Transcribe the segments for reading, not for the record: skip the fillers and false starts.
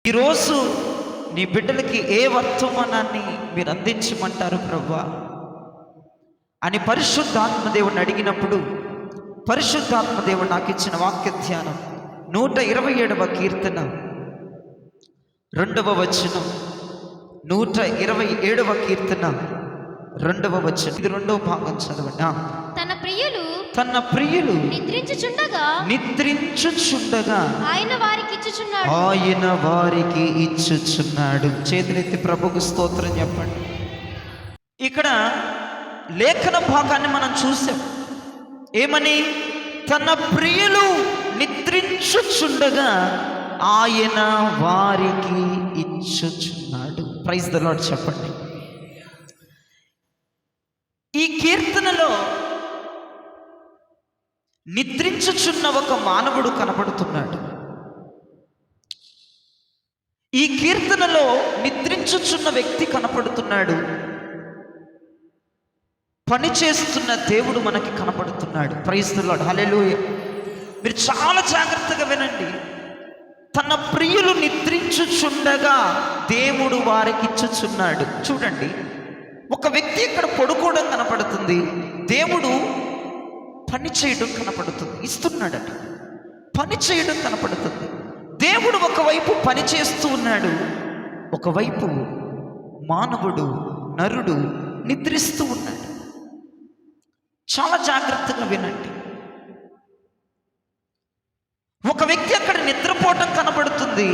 ఈరోజు నీ బిడ్డలకి ఏ వర్తమానాన్ని మీరు అందించమంటారు ప్రభువా అని పరిశుద్ధాత్మ దేవుడిని అడిగినప్పుడు పరిశుద్ధాత్మ దేవుడు నాకు ఇచ్చిన వాక్య ధ్యానం 127వ కీర్తన 2వ వచనం. 127వ కీర్తన 2వ వచనం. ఇది 2వ భాగం చదవండి. తన ప్రియులు నిద్రించుచుండగా ఆయన వారికి ఇచ్చుచున్నాడు. చేతులెత్తి ప్రభుకు స్తోత్రం చెప్పండి. ఇక్కడ లేఖన భాగాన్ని మనం చూసాం. ఏమని? తన ప్రియులు నిద్రించుచుండగా ఆయన వారికి ఇచ్చుచున్నాడు. ప్రైజ్ ది లార్డ్ చెప్పండి. ఈ కీర్తనలో నిద్రించుచున్న ఒక మానవుడు కనబడుతున్నాడు. ఈ కీర్తనలో నిద్రించుచున్న వ్యక్తి కనపడుతున్నాడు. పని చేస్తున్న దేవుడు మనకి కనపడుతున్నాడు. Praise the Lord. హల్లెలూయా. మీరు చాలా జాగ్రత్తగా వినండి. తన ప్రియులు నిద్రించుచుండగా దేవుడు వారికి ఇచ్చుచున్నాడు. చూడండి, ఒక వ్యక్తి ఇక్కడ పడుకోవడం కనపడుతుంది, దేవుడు పని చేయడం కనపడుతుంది. ఇస్తున్నాడట, పని చేయడం కనపడుతుంది. దేవుడు ఒకవైపు పని చేస్తూ ఉన్నాడు, ఒకవైపు మానవుడు నరుడు నిద్రిస్తూ ఉన్నాడు. చాలా జాగ్రత్తగా వినండి. ఒక వ్యక్తి అక్కడ నిద్రపోవటం కనబడుతుంది.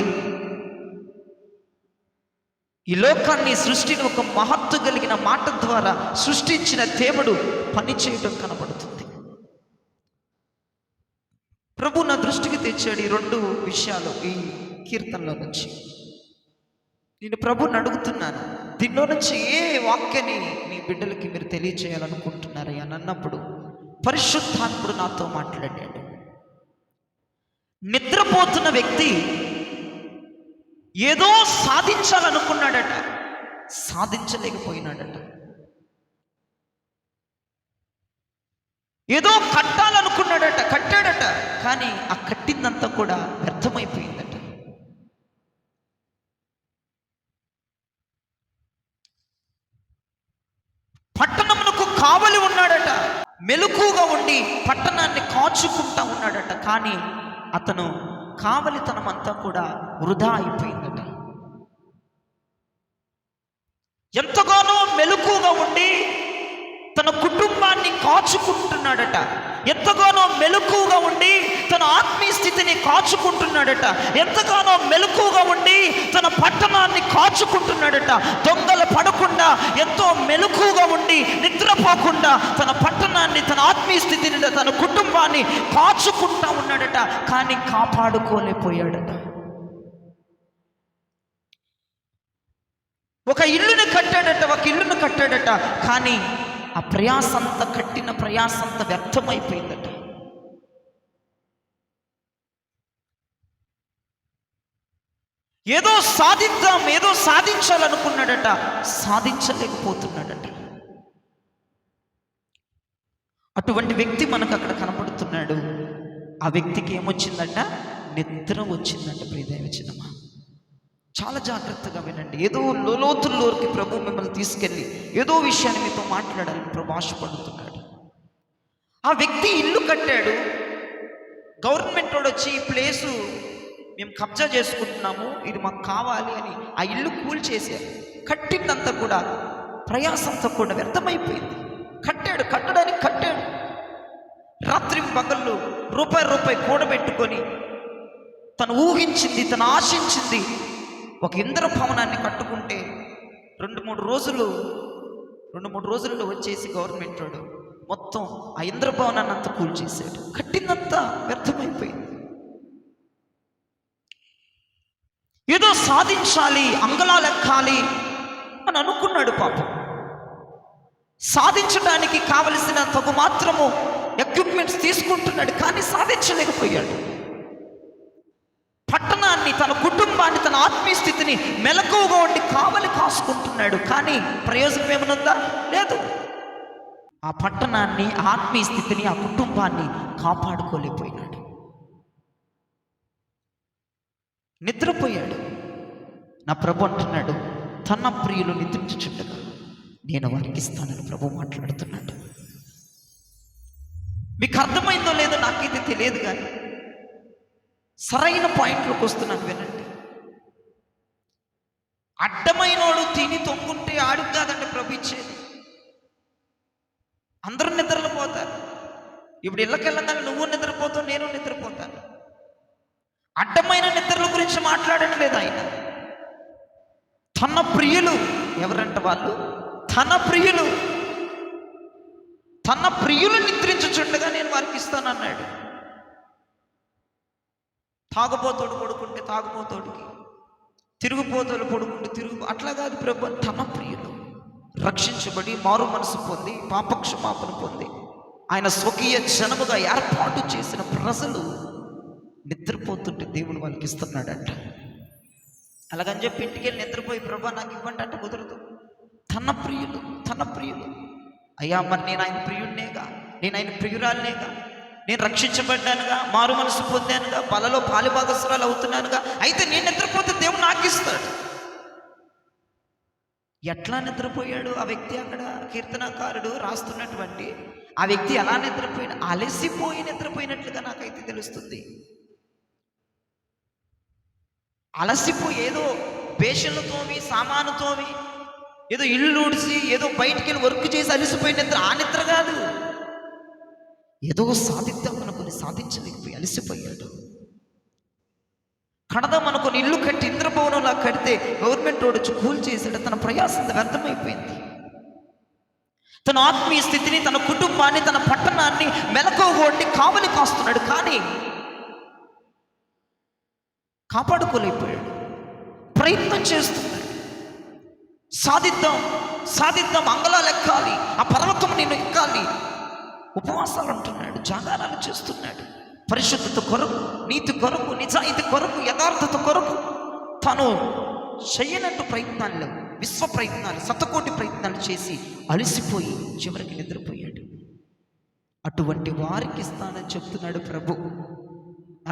ఈ లోకాన్ని సృష్టిని ఒక మహత్తు కలిగిన మాట ద్వారా సృష్టించిన దేవుడు పని చేయడం కనబడుతుంది. ప్రభు నా దృష్టికి తెచ్చాడు ఈ 2 విషయాలు ఈ కీర్తనలో నుంచి. నేను ప్రభుని అడుగుతున్నాను, దీనిలో నుంచి ఏ వాక్యాన్ని మీ బిడ్డలకి మీరు తెలియచేయాలనుకుంటున్నారయ్యా అని అన్నప్పుడు పరిశుద్ధాత్ముడు నాతో మాట్లాడాడు. నిద్రపోతున్న వ్యక్తి ఏదో సాధించాలనుకున్నాడట, సాధించలేకపోయినాడట. ఏదో కట్టాలనుకున్నాడట, కట్టాడట, కానీ ఆ కట్టిందంతా కూడా వ్యర్థమైపోయిందట. పట్టణమునకు కావలి ఉన్నాడట, మెలకుగా ఉండి పట్టణాన్ని కాచుకుంటా ఉన్నాడట. కానీ అతను కావలితనం అంతా కూడా వృధా అయిపోయిందట. ఎంతగానో మెలకుగా ఉండి తన కుటుంబాన్ని కాచుకుంటున్నాడట, ఎంతగానో మెలకుగా ఉండి తన ఆత్మీయ స్థితిని కాచుకుంటున్నాడట, ఎంతగానో మెలకుగా ఉండి తన పట్టణాన్ని కాచుకుంటున్నాడట. దొంగలు పడకుండా ఎంతో మెలకుగా ఉండి నిద్రపోకుండా తన పట్టణాన్ని, తన ఆత్మీయ స్థితిని, తన కుటుంబాన్ని కాచుకుంటా ఉన్నాడట. కానీ కాపాడుకోలేకపోయాడట. ఒక ఇల్లుని కట్టాడట, కానీ ఆ ప్రయాసంతా, కట్టిన ప్రయాసంతా వ్యర్థమైపోయిందట. ఏదో సాధించాలనుకున్నాడట, సాధించలేకపోతున్నాడట. అటువంటి వ్యక్తి మనకు అక్కడ కనపడుతున్నాడు. ఆ వ్యక్తికి ఏమొచ్చిందట? నిద్ర వచ్చిందంట. ప్రియదైవజనమా, చాలా జాగ్రత్తగా వినండి. ఏదో లోతుల్లోకి ప్రభు మిమ్మల్ని తీసుకెళ్ళి ఏదో విషయాన్ని మీతో మాట్లాడాలని ప్రభు ఆశపడుతున్నాడు. ఆ వ్యక్తి ఇల్లు కట్టాడు. గవర్నమెంట్ వాడు వచ్చి ఈ ప్లేసు మేము కబ్జా చేసుకుంటున్నాము, ఇది మాకు కావాలి అని ఆ ఇల్లు కూల్చేశారు. కట్టిందంతా కూడా, ప్రయాసంతా కూడా వ్యర్థమైపోయింది. కట్టడానికి కట్టాడు. రాత్రి పగళ్ళు రూపాయి కూడబెట్టుకొని తను ఊహించింది, తను ఆశించింది ఒక ఇంద్రభవనాన్ని కట్టుకుంటే 2-3 రోజులలో వచ్చేసి గవర్నమెంట్ వాడు మొత్తం ఆ ఇంద్రభవనాన్ని అంతా కూల్చేశాడు. కట్టిందంతా వ్యర్థమైపోయింది. ఏదో సాధించాలి, అంగళాలెక్కాలి అని అనుకున్నాడు. పాపం సాధించడానికి కావలసిన తగు మాత్రము ఎక్విప్మెంట్స్ తీసుకుంటున్నాడు, కానీ సాధించలేకపోయాడు. పట్టణాన్ని, తన కుటుంబాన్ని, తన ఆత్మీయ స్థితిని మెలకువగా ఉండి కావలి కాసుకుంటున్నాడు, కానీ ప్రయోజనం ఏమనుందా? లేదు. ఆ పట్టణాన్ని, ఆత్మీయ స్థితిని, ఆ కుటుంబాన్ని కాపాడుకోలేకపోయినాడు. నిద్రపోయాడు. నా ప్రభు అంటున్నాడు, తన ప్రియులు నిద్రించుచుండగా నేను వారికి ఇస్తానని ప్రభు మాట్లాడుతున్నాడు. మీకు అర్థమైందో లేదో నాకైతే తెలియదు, కానీ సరైన పాయింట్లోకి వస్తున్నాను, వినండి. అడ్డమైనోడు తిని తొంగుంటే ఆడికి కాదండి ప్రభు ఇచ్చేది. అందరూ నిద్రలు పోతారు. ఇప్పుడు ఇళ్ళకెళ్ళగానే నువ్వు నిద్రపోతావు, నేను నిద్రపోతాను. అడ్డమైన నిద్రల గురించి మాట్లాడట్లేదు ఆయన. తన ప్రియులు ఎవరంట వాళ్ళు? తన ప్రియులు. తన ప్రియులు నిద్రించుచుండగా నేను వారికి ఇస్తానన్నాడు. తాగుపోతోడు పడుకుంటే తాగుపోతోడికి, తిరుగుపోతోడు పడుకుంటే అట్లా కాదు ప్రభు. తన ప్రియులు రక్షించబడి మారు మనసు పొంది పాపక్షమాపణ పొంది ఆయన స్వకీయ జనముగా ఏర్పాటు చేసిన ప్రజలు నిద్రపోతుంటే దేవుడు వాళ్ళకి ఇస్తున్నాడంట. అలాగని చెప్పి ఇంటికి వెళ్ళి నిద్రపోయి ప్రభా నాకు ఇవ్వండి అంటే కుదరదు. తన ప్రియులు, తన ప్రియులు. అయ్యా మరి నేను ఆయన ప్రియుడినేగా, నేను ఆయన ప్రియురాలనేగా, నేను రక్షించబడ్డానుగా, మారు మనసు పొందానుగా, బలలో పాలిభాగస్వరాలు అవుతున్నానుగా, అయితే నేను నిద్రపోతే దేవుడు నాకు ఇస్తాడు. ఎట్లా నిద్రపోయాడు ఆ వ్యక్తి? అక్కడ కీర్తనకారుడు రాస్తున్నటువంటి ఆ వ్యక్తి ఎలా నిద్రపోయిన, అలసిపోయి నిద్రపోయినట్లుగా నాకైతే తెలుస్తుంది. అలసిపోయి ఏదో బేషన్లతోవి సామానుతోవి ఏదో ఇల్లు ఊడిసి ఏదో బయటికి వెళ్ళి వర్క్ చేసి అలసిపోయి నిద్ర, ఆ నిద్ర కాదు. ఏదో సాధిద్దాం అనుకుని సాధించలేకపోయి అలసిపోయాడు. కడదాం అనుకుని ఇల్లు కట్టి ఇంద్రభవనంలా కడితే గవర్నమెంట్ రోడ్ వచ్చి కూల్ చేసాడు. తన ప్రయాసం వ్యర్థమైపోయింది. తన ఆత్మీయ స్థితిని, తన కుటుంబాన్ని, తన పట్టణాన్ని మెలకువగొట్టి కావలి కాస్తున్నాడు, కానీ కాపాడుకోలేకపోయాడు. ప్రయత్నం చేస్తున్నాడు. సాధిద్దాం సాధిద్దాం, అంగళాలు ఎక్కాలి, ఆ పర్వతం నేను ఎక్కాలి, ఉపవాసాలు అంటున్నాడు, జాగారాలు చేస్తున్నాడు. పరిశుద్ధత కొరకు, నీతి కొరకు, నిజాయితీ కొరకు, యథార్థత కొరకు తను చేయనట్టు ప్రయత్నాలు, విశ్వ ప్రయత్నాలు, శతకోటి ప్రయత్నాలు చేసి అలసిపోయి చివరికి నిద్రపోయాడు. అటువంటి వారికి ఇస్తానని చెప్తున్నాడు ప్రభు.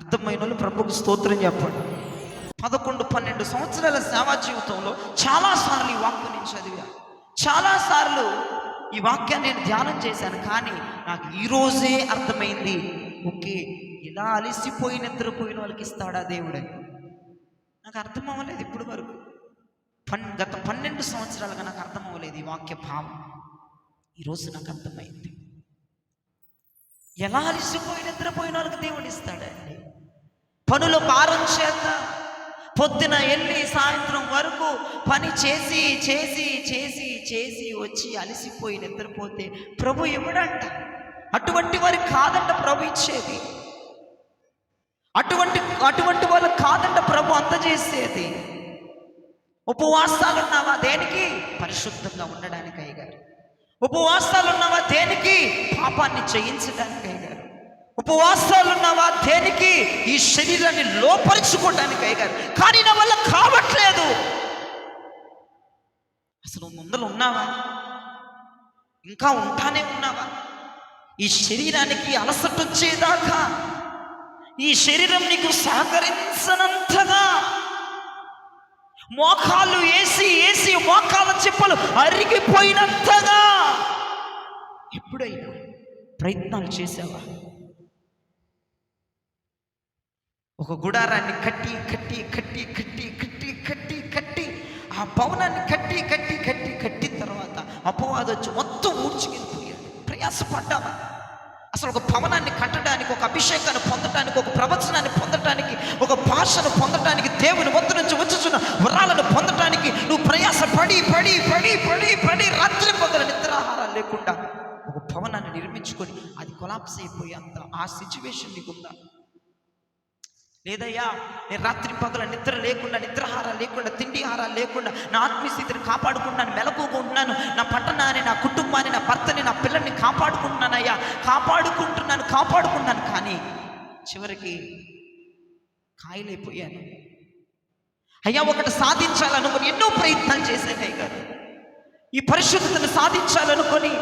అర్థమైన వాళ్ళు ప్రభుకు స్తోత్రం చెప్పండి. 11-12 సంవత్సరాల సేవా జీవితంలో చాలాసార్లు ఈ వాక్యం నేను చదివా, చాలాసార్లు ఈ వాక్యాన్ని నేను ధ్యానం చేశాను. కానీ నాకు ఈరోజే అర్థమైంది, ఓకే, ఇలా అలసిపోయి నిద్రపోయిన వాళ్ళకి ఇస్తాడా దేవుడని. నాకు అర్థం అవ్వలేదు ఇప్పుడు వరకు. గత 12 సంవత్సరాలుగా నాకు అర్థం అవ్వలేదు ఈ వాక్య భావం. ఈరోజు నాకు అర్థమైంది. ఎలా అలసిపోయి నిద్రపోయిన వాళ్ళకి దేవుడు ఇస్తాడండి. పనుల భారం చేత పొద్దున వెళ్ళి సాయంత్రం వరకు పని చేసి చేసి చేసి చేసి వచ్చి అలసిపోయి నిద్రపోతే ప్రభు ఇవ్వడంట. అటువంటి వారికి కాదంట ప్రభు ఇచ్చేది. అటువంటి వాళ్ళు కాదంట ప్రభు అందజేసేది. ఉపవాసాలు ఉన్నావా దేనికి? పరిశుద్ధంగా ఉండడానికి అయ్యగారు. ఉపవాసాలు ఉన్నావా దేనికి? పాపాన్ని జయించడానికి అయ్యగారు. ఉపవాసాలు ఉన్నావా దేనికి? ఈ శరీరాన్ని లోపరుచుకోవడానికి అయ్యగారు. కానీ నా వల్ల కావట్లేదు. అసలు ముందలు ఉన్నావా? ఇంకా ఉంటానే ఉన్నావా? ఈ శరీరానికి అలసట వచ్చేదాకా, ఈ శరీరం నీకు సహకరించనంతగా, మోకాళ్ళు వేసి వేసి మోకాళ్ళ చెప్పులు అరిగిపోయినంతగా ఎప్పుడైనా ప్రయత్నాలు చేసావా? ఒక గుడారాన్ని కట్టి కట్టి కట్టి కట్టి కట్టి కట్టి కట్టి ఆ భవనాన్ని కట్టి కట్టి కట్టి కట్టిన తర్వాత అపవాదం వచ్చి మొత్తం ఊడ్చుకెళ్ళిపోయాడు. ప్రయాసపడ్డావా? అసలు ఒక భవనాన్ని కట్టడానికి, ఒక అభిషేకాన్ని పొందడానికి, ఒక ప్రవచనాన్ని పొందడానికి, ఒక భాషను పొందడానికి, దేవుని వద్ద నుంచి వచ్చుచున్న వరాలను పొందడానికి నువ్వు ప్రయాస పడి పడి పడి పడి పడి రాత్రి పగల నిద్రాహారాలు లేకుండా ఒక భవనాన్ని నిర్మించుకొని అది కొలాప్స్ అయిపోయేంత ఆ సిచ్యువేషన్ నీకుందా? లేదయ్యా, నేను రాత్రి పగల నిద్ర లేకుండా, నిద్రాహారాలు లేకుండా, తిండి ఆహారాలు లేకుండా నా ఆత్మీయస్థితిని కాపాడుకుంటున్నాను, మెలకుకుంటున్నాను, నా పట్టణాన్ని, నా కుటుంబాన్ని, నా భర్తని, నా పిల్లల్ని కాపాడుకుంటున్నానయ్యా, కాపాడుకుంటున్నాను. కానీ చివరికి కాయలైపోయాను అయ్యా. ఒకటి సాధించాలనుకొని ఎన్నో ప్రయత్నాలు చేశాను అయ్యగారు. ఈ పరిశుద్ధతను సాధించాలనుకొని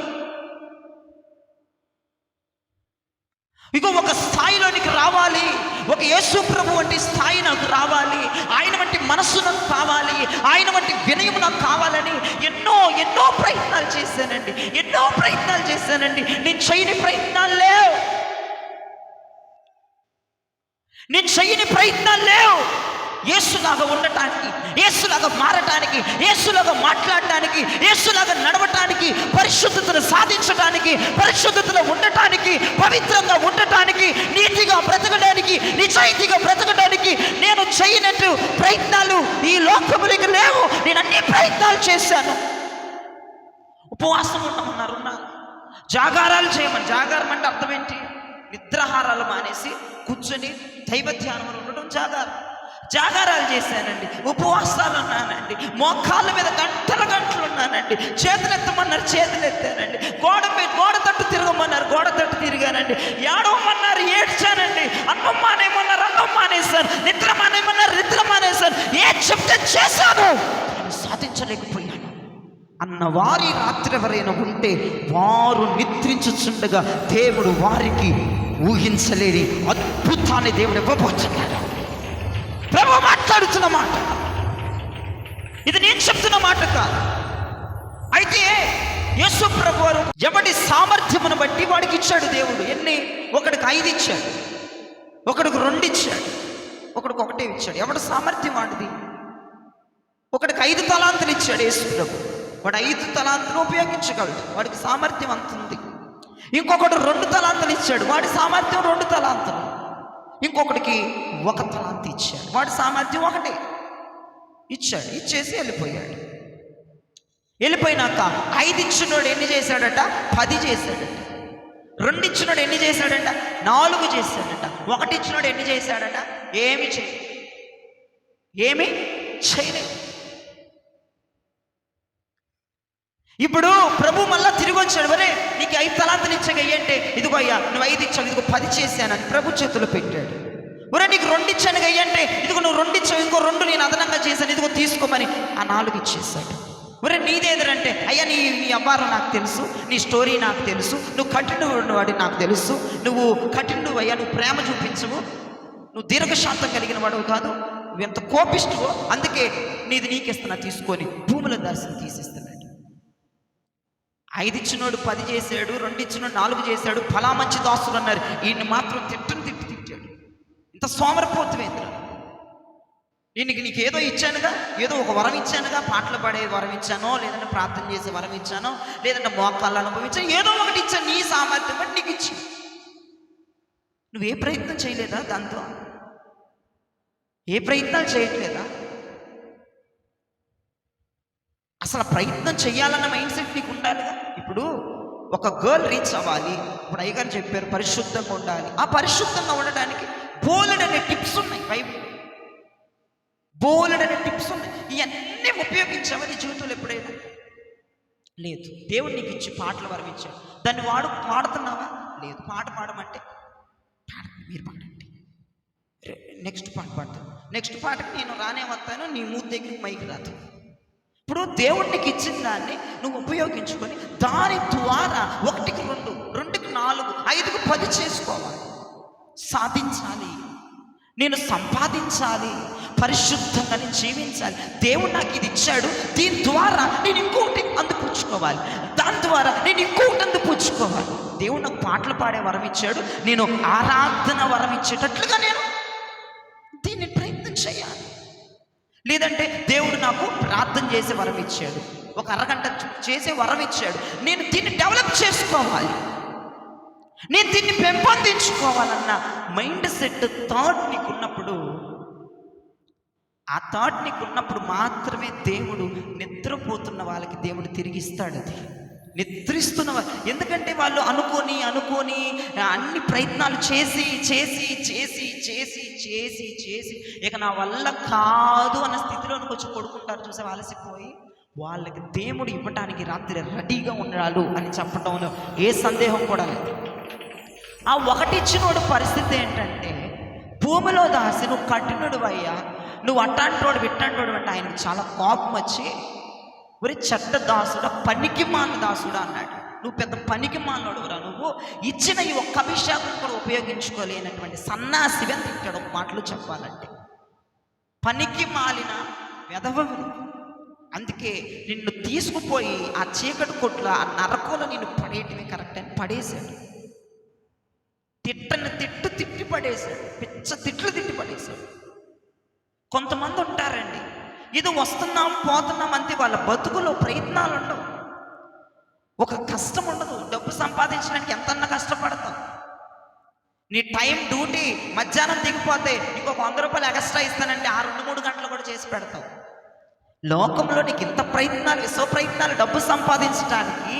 ఇగో ఒక స్థాయిలోనికి రావాలి, ఒక యేసు ప్రభు వంటి స్థాయి నాకు రావాలి, ఆయన వంటి మనస్సు నాకు కావాలి, ఆయన వంటి వినయం నాకు కావాలని ఎన్నో ఎన్నో ప్రయత్నాలు చేశానండి, ఎన్నో ప్రయత్నాలు చేశానండి. నేను చేయని ప్రయత్నాలు లేవు, నేను చేయని ప్రయత్నాలు లేవు. యేసులాగా ఉండటానికి, యేసులాగా మారటానికి, యేసులాగా మాట్లాడటానికి, యేసులాగా నడవటానికి, పరిశుద్ధతను సాధించడానికి, పరిశుద్ధతలో ఉండటానికి, పవిత్రంగా ఉండటానికి, నీతిగా బ్రతకడానికి, నిజాయితీగా బ్రతకడానికి నేను చేయనట్టు ప్రయత్నాలు ఈ లోకములకు లేవు. నేను అన్ని ప్రయత్నాలు చేశాను. ఉపవాసం ఉండమన్నారు, జాగారాలు చేయమని. జాగారం అంటే అర్థం ఏంటి? నిద్రాహారాలు మానేసి కూర్చొని దైవ ధ్యానంలో ఉండడం జాగారాలు చేశానండి, ఉపవాసాలు ఉన్నానండి, మోకాళ్ళ మీద గంటలు ఉన్నానండి, చేతులు ఎత్తమన్నారు చేతులు ఎత్తానండి, గోడ తట్టు తిరగమన్నారు గోడ తట్టు తిరిగానండి, ఏడవమన్నారు ఏడ్చానండి, అన్నం మానేమన్నారు అన్నం మానేశాను, నిద్ర మానేమన్నారు నిద్ర మానేశాను. ఏ చెప్తే చేశాను, సాధించలేకపోయాను అన్న వారి రాత్రి ఎవరైనా ఉంటే వారు నిద్రించుచుండగా దేవుడు వారికి ఊహించలేని అద్భుతాన్ని దేవుడు ఇవ్వబోతున్నాడు. ప్రభు మాట్లాడుతున్న మాట ఇది, నేను చెప్తున్న మాట కాదు. అయితే యేసు ప్రభు వారు ఎవడి సామర్థ్యమును బట్టి వాడికి ఇచ్చాడు దేవుడు. ఎన్ని? ఒకడికి 5 ఇచ్చాడు, ఒకడికి 2 ఇచ్చాడు, ఒకడికి 1 ఇచ్చాడు. ఎవడి సామర్థ్యం వాడిది. ఒకడికి 5 తలాంతులు ఇచ్చాడు యేసు ప్రభు, వాడు 5 తలాంతులు ఉపయోగించగలడు, వాడికి సామర్థ్యం అంత ఉంది. ఇంకొకడు 2 తలాంతులు ఇచ్చాడు, వాడి సామర్థ్యం 2 తలాంతులు. ఇంకొకటికి 1 తలాంతు ఇచ్చాడు, వాడి సామర్థ్యం 1 ఇచ్చాడు. ఇచ్చేసి వెళ్ళిపోయాడు. వెళ్ళిపోయినాక 5 ఇచ్చినోడు ఎన్ని చేశాడట? 10 చేశాడట. 2 ఇచ్చినోడు ఎన్ని చేశాడట? 4 చేశాడట. 1 ఇచ్చినోడు ఎన్ని చేశాడట? ఏమి చేయలేదు. ఇప్పుడు ప్రభు మళ్ళా తిరిగి వచ్చాడు. వరే నీకు 5 తలాంతులు ఇచ్చాగయ్యంటే, ఇదిగో అయ్యా నువ్వు 5 ఇచ్చావు, ఇదిగో 10 చేశానని ప్రభు చేతులు పెట్టాడు. ఒరే నీకు 2 ఇచ్చాను అయ్యంటే, ఇదిగో నువ్వు 2 ఇచ్చావు, ఇంకో 2 నేను అదనంగా చేశాను, ఇదిగో తీసుకోమని ఆ 4 ఇచ్చేసాడు. ఒరే నీదేదంటే, అయ్యా నీ అవ్వారం నాకు తెలుసు, నీ స్టోరీ నాకు తెలుసు, నువ్వు కఠినుడు వాడి నాకు తెలుసు, నువ్వు కఠినుడు అయ్యా, నువ్వు ప్రేమ చూపించవు, నువ్వు దీర్ఘశాంతం కలిగిన వాడు కాదు, నువ్వు ఎంత కోపిస్తువో, అందుకే నీది నీకేస్తున్నా తీసుకొని భూముల దాసిని తీసిస్తున్నాడు. 5 ఇచ్చినోడు 10 చేశాడు, 2 ఇచ్చినోడు 4 చేశాడు. ఫలా మంచి దాసుడు అన్నారు, ఈయన్ని మాత్రం తిట్టాడు. ఇంత సోమరపోతువేంద్ర, నీకు ఏదో ఇచ్చానుగా, ఏదో ఒక వరం ఇచ్చానుగా, పాటలు పాడే వరం ఇచ్చానో, లేదంటే ప్రార్థన చేసే వరం ఇచ్చానో, లేదంటే మోకాళ్ళు అనుభవించాను, ఏదో ఒకటి ఇచ్చాను, నీ సామర్థ్యం బట్టి నీకు ఇచ్చి. నువ్వే ప్రయత్నం చేయలేదా? దాంతో ఏ ప్రయత్నాలు చేయట్లేదా? అసలు ప్రయత్నం చేయాలన్న మైండ్ సెట్ నీకు ఉండాలిగా. ఇప్పుడు ఒక గర్ల్ రీచ్ అవ్వాలి, ఇప్పుడు అయ్యగారు చెప్పారు పరిశుద్ధంగా ఉండాలి. ఆ పరిశుద్ధంగా ఉండడానికి బోలెడనే టిప్స్ ఉన్నాయి, బైబిల్ బోలెడనే టిప్స్ ఉన్నాయి. ఇవన్నీ ఉపయోగించావా నీ జీవితంలో ఎప్పుడైనా? లేదు. దేవుడు నీకు ఇచ్చి పాటలు వరం ఇచ్చాడు, దాన్ని పాడుతున్నావా? లేదు. పాట పాడమంటే మీరు పాడండి, నెక్స్ట్ పాట పాడతాను, నెక్స్ట్ పాటకి నేను రానే వస్తాను, నీ మూతి దగ్గరికి మైకి రాదు. ఇప్పుడు దేవుడికి ఇచ్చిన దాన్ని నువ్వు ఉపయోగించుకొని దాని ద్వారా 1కి 2, 2కి 4, 5కి 10 చేసుకోవాలి, సాధించాలి, నేను సంపాదించాలి, పరిశుద్ధంగా నేను జీవించాలి. దేవుడు నాకు ఇది ఇచ్చాడు, దీని ద్వారా నేను ఇంకొకటి అందిపుచ్చుకోవాలి, దాని ద్వారా నేను ఇంకొకటి అందిపుచ్చుకోవాలి. దేవుడు నాకు పాటలు పాడే వరం ఇచ్చాడు, నేను ఆరాధన వరం ఇచ్చేటట్లుగా నేను దీన్ని ప్రయత్నం చేయాలి. లేదంటే దేవుడు నాకు ప్రార్థన చేసే వరం ఇచ్చాడు, ఒక అరగంట చేసే వరం ఇచ్చాడు, నేను దీన్ని డెవలప్ చేసుకోవాలి, నేను దీన్ని పెంపొందించుకోవాలన్న మైండ్ సెట్ థాట్ నీకున్నప్పుడు, ఆ థాట్ నీకున్నప్పుడు మాత్రమే దేవుడు నిద్రపోతున్న వాళ్ళకి దేవుడు తిరిగిస్తాడు. అది నిద్రిస్తున్న వాళ్ళు, ఎందుకంటే వాళ్ళు అనుకొని అన్ని ప్రయత్నాలు చేసి ఇక నా వల్ల కాదు అన్న స్థితిలోనికి వచ్చి పడుకుంటారు చూసే, అలసిపోయి. వాళ్ళకి దేవుడు ఇవ్వటానికి రాత్రి రెడీగా ఉన్నాడు అని చెప్పడంలో ఏ సందేహం కూడా లేదు. ఆ 1 ఇచ్చినోడు పరిస్థితి ఏంటంటే, భూమిలో దాసి నువ్వు కఠినుడు అయ్యా, నువ్వు అట్టాంటోడు విట్టంటోడు అంటే ఆయనకు చాలా కోపం వచ్చి, ఒరే చెడ్డ దాసుడా, పనికి మాన దాసుడా అన్నాడు. నువ్వు పెద్ద పనికి మాలోడురా, నువ్వు ఇచ్చిన ఈ ఒక్క అభిషేకం కూడా ఉపయోగించుకోలేనటువంటి సన్నాసిగా తిట్టాడు ఒక మాటలు చెప్పాలంటే. పనికి మాలిన వెధవవి. అందుకే నిన్ను తీసుకుపోయి ఆ చీకటి కొట్ల ఆ నరకంలో నిన్ను పడేయటమే కరెక్ట్ అని పడేశాడు. తిట్టి పడేశాడు. పిచ్చ తిట్టి పడేశాడు. కొంతమంది ఉంటారండి, ఇది వస్తున్నాం పోతున్నాం అంతే, వాళ్ళ బతుకులో ప్రయత్నాలు ఉండవు, ఒక కష్టం ఉండదు. డబ్బు సంపాదించడానికి ఎంతన్నా కష్టపడతాం. నీ టైం డ్యూటీ మధ్యాహ్నం దిగిపోతే ఇంకొక 100 రూపాయలు ఎక్స్ట్రా ఇస్తానంటే ఆ 2-3 గంటలు కూడా చేసి పెడతావు. లోకంలో నీకు ఇంత ప్రయత్నాలు, విశ్వ ప్రయత్నాలు డబ్బు సంపాదించడానికి,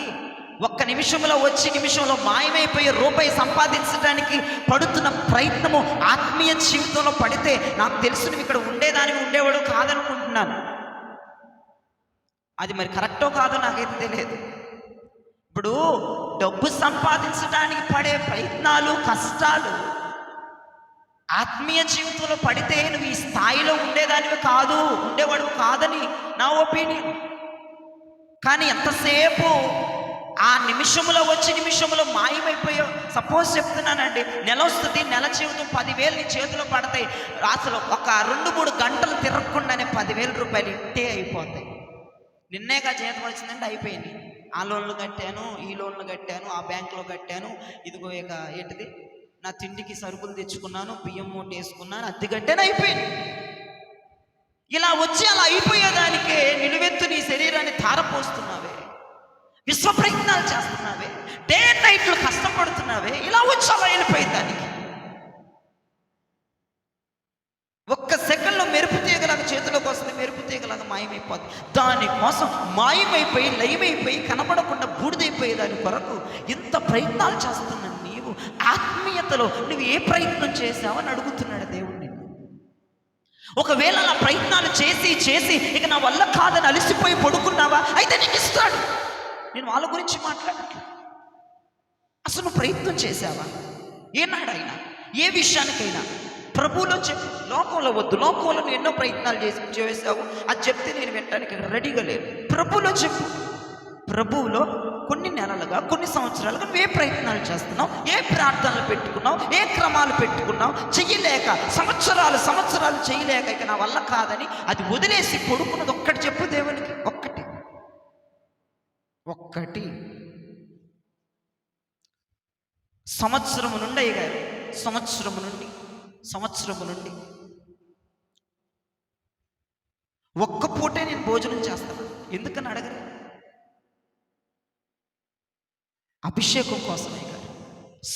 ఒక్క నిమిషంలో వచ్చి నిమిషంలో మాయమైపోయి రూపాయి సంపాదించడానికి పడుతున్న ప్రయత్నము ఆత్మీయ జీవితంలో పడితే నాకు తెలుసు నువ్వు ఇక్కడ ఉండేవాడు కాదనుకుంటున్నాను. అది మరి కరెక్టో కాదో నాకైతే తెలియదు. ఇప్పుడు డబ్బు సంపాదించడానికి పడే ప్రయత్నాలు, కష్టాలు ఆత్మీయ జీవితంలో పడితే నువ్వు ఈ స్థాయిలో ఉండేవాడు కాదని నా ఒపీనియన్. కానీ ఎంతసేపు ఆ నిమిషంలో వచ్చి నిమిషంలో మాయమైపోయావు. సపోజ్ చెప్తున్నానండి, నెల వస్తుంది, నెల జీవితం 10,000 నీ చేతిలో పడతాయి. అసలు ఒక 2-3 గంటలు తిరగకుండానే 10,000 రూపాయలు ఇట్టే అయిపోతాయి. నిన్నేగా జీతం వచ్చిందంటే అయిపోయింది. ఆ లోన్లు కట్టాను, ఈ లోన్లు కట్టాను, ఆ బ్యాంకులో కట్టాను, ఇదిగో ఇక ఏంటిది నా తిండికి సరుకులు తెచ్చుకున్నాను, బియ్యం మూట వేసుకున్నాను, అద్దె కట్టాను, అయిపోయింది. ఇలా వచ్చి అలా అయిపోయేదానికే నిలువెత్తు నీ శరీరాన్ని ధారపోస్తున్నావే, విశ్వ ప్రయత్నాలు చేస్తున్నావే, డే అండ్ నైట్లు కష్టపడుతున్నావే, ఇలా వచ్చి అలా వెళ్ళిపోయేదానికి ఒక్క సెకండ్లో మెరుపు తీగలాగా చేతిలోకి వస్తుంది, మెరుపు తీగలాగా మాయమైపోతుంది. దానికోసం మాయమైపోయి లయమైపోయి కనపడకుండా బూడిదైపోయే దాని కొరకు ఇంత ప్రయత్నాలు చేస్తున్నా నీవు ఆత్మీయతలో నువ్వు ఏ ప్రయత్నం చేసావని అడుగుతున్నాడు దేవుణ్ణి. ఒకవేళ అలా ప్రయత్నాలు చేసి ఇక నా వల్ల కాదని అలసిపోయి పడుకున్నావా, అయితే నీకు ఇస్తాడు. నేను వాళ్ళ గురించి మాట్లాడట్లేదు. అసలు నువ్వు ప్రయత్నం చేసావా ఏనాడైనా, ఏ విషయానికైనా? ప్రభువులో చెప్పు, లోకంలో వద్దు. లోకంలో నువ్వు ఎన్నో ప్రయత్నాలు చేసావు, అది చెప్తే నేను వినడానికి రెడీగా లేదు. ప్రభువులో చెప్పు. ప్రభువులో కొన్ని నెలలుగా, కొన్ని సంవత్సరాలుగా నువ్వు ఏ ప్రయత్నాలు చేస్తున్నావు, ఏ ప్రార్థనలు పెట్టుకున్నావు, ఏ క్రమాలు పెట్టుకున్నావు, చెయ్యలేక సంవత్సరాలు చేయలేక ఇక నా వల్ల కాదని అది వదిలేసి పడుకున్నది ఒక్కటి చెప్పు దేవునికి. ఒక్కటి సంవత్సరము నుండి అయ్యగారు, సంవత్సరము నుండి ఒక్క పూటే నేను భోజనం చేస్తాను. ఎందుకని అడగరు? అభిషేకం కోసమే గారు.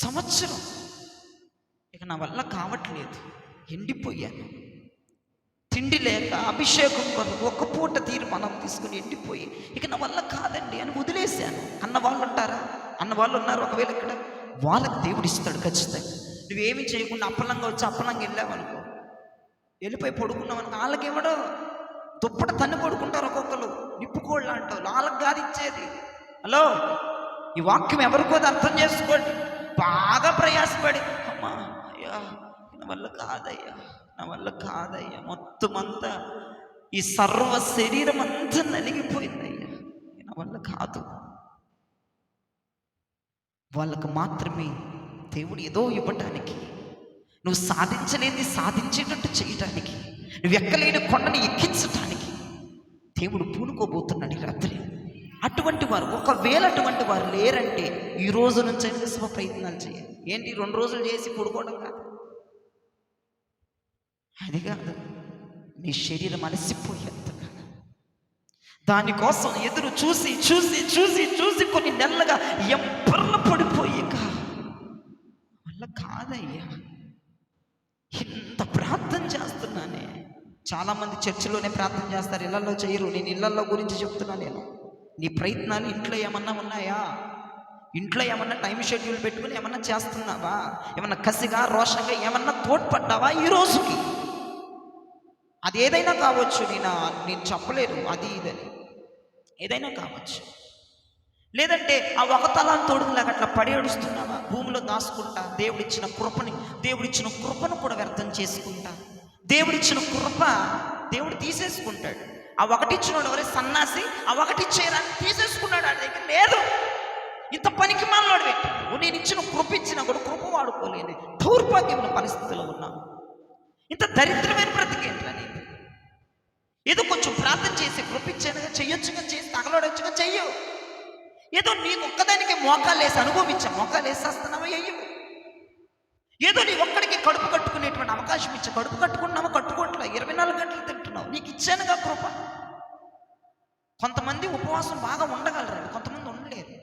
సంవత్సరం ఇక నా వల్ల కావట్లేదు, ఎండిపోయాను, తిండి లేక అభిషేకం కొరకు ఒక్క పూట తీర్మానం తీసుకుని ఎండిపోయి ఇక నా వల్ల కాదండి అని వదిలేశాను అన్న వాళ్ళు ఉంటారా? అన్న వాళ్ళు ఉన్నారు. ఒకవేళ ఇక్కడ వాళ్ళకి దేవుడు ఇస్తాడు ఖచ్చితంగా. నువ్వేమీ చేయకుండా అప్పలంగా వచ్చి అప్పలంగా వెళ్ళావనుకో, వెళ్ళిపోయి పడుకున్నావనుకో, వాళ్ళకి ఇవ్వడు. దుప్పట తన్ని పడుకుంటారు ఒక్కొక్కరు, నిప్పుకోళ్ళు అంటారు. వాళ్ళకి కాదు ఇచ్చేది. హలో, ఈ వాక్యం ఎవరికో అర్థం చేసుకోండి. బాగా ప్రయాసపడి అమ్మా అయ్యా నా వల్ల కాదయ్యా మొత్తం అంతా ఈ సర్వ శరీరం అంతా నలిగిపోయిందయ్యా, నా వల్ల కాదు. వాళ్ళకు మాత్రమే దేవుడు ఏదో ఇవ్వటానికి, నువ్వు సాధించలేని సాధించేటట్టు చేయటానికి, నువ్వు ఎక్కలేని కొండని ఎక్కించటానికి దేవుడు పూనుకోబోతున్నాడు ఈ రాత్రి. అటువంటి వారు లేరంటే ఈ రోజు నుంచి విశ్వ ప్రయత్నాలు చేయాలి. ఏంటి 2 రోజులు చేసి పడుకోవడం కాదు, అది కాదు. నీ శరీరం అలసిపోయేంతగా దానికోసం ఎదురు చూసి కొన్ని నెలలుగా ఎంపర్ల పడిపోయి వల్ల కాదయ్యా, ఇంత ప్రార్థన చేస్తున్నానే. చాలామంది చర్చిలోనే ప్రార్థన చేస్తారు, ఇళ్లలో చేయరు. నేను ఇళ్లలో గురించి చెప్తున్నా. నేను నీ ప్రయత్నాలు ఇంట్లో ఏమన్నా ఉన్నాయా? ఇంట్లో ఏమన్నా టైం షెడ్యూల్ పెట్టుకుని ఏమన్నా చేస్తున్నావా? ఏమన్నా కసిగా రోషంగా ఏమన్నా తోడ్పడ్డావా ఈ రోజుకి? అది ఏదైనా కావచ్చు, నేను చెప్పలేను అది ఇదని, ఏదైనా కావచ్చు. లేదంటే ఆ ఒక తలాన్ని తోడుకులాగా అట్లా పడి ఏడుస్తున్నావా? భూమిలో దాచుకుంటా దేవుడిచ్చిన కృపను కూడా వ్యర్థం చేసుకుంటా. దేవుడిచ్చిన కృప దేవుడు తీసేసుకుంటాడు. ఆ ఒకటిచ్చినోడు ఎవరే సన్నాసి, ఆ ఒకటిచ్చేయరాన్ని తీసేసుకున్నాడు. ఆ దగ్గర లేదు. ఇంత పనికి మాలోడు పెట్టాడు. నేను ఇచ్చిన కృప ఇచ్చినా కూడా కృప వాడుకోలేని దౌర్భాగ్యమైన పరిస్థితిలో ఉన్నాను. ఇంత దరిద్రమైన బ్రతికేంట్రా నేను? ఏదో కొంచెం ప్రార్థన చేసి కృప ఇచ్చానుగా, చెయ్యొచ్చుగా, చేసి తగలడొచ్చుగా, చెయ్యు. ఏదో నీకు ఒక్కదానికి మోకాలు వేసి అనుభవించా, మోకాలు వేసేస్తున్నావా? అయ్యో. ఏదో నీ ఒక్కడికి కడుపు కట్టుకునేటువంటి అవకాశం ఇచ్చా, కడుపు కట్టుకున్నావా? కట్టుకోవట్లా. 24 గంటలు తింటున్నావు. నీకు ఇచ్చానుగా కృప. కొంతమంది ఉపవాసం బాగా ఉండగలరండి, కొంతమంది ఉండలేరు.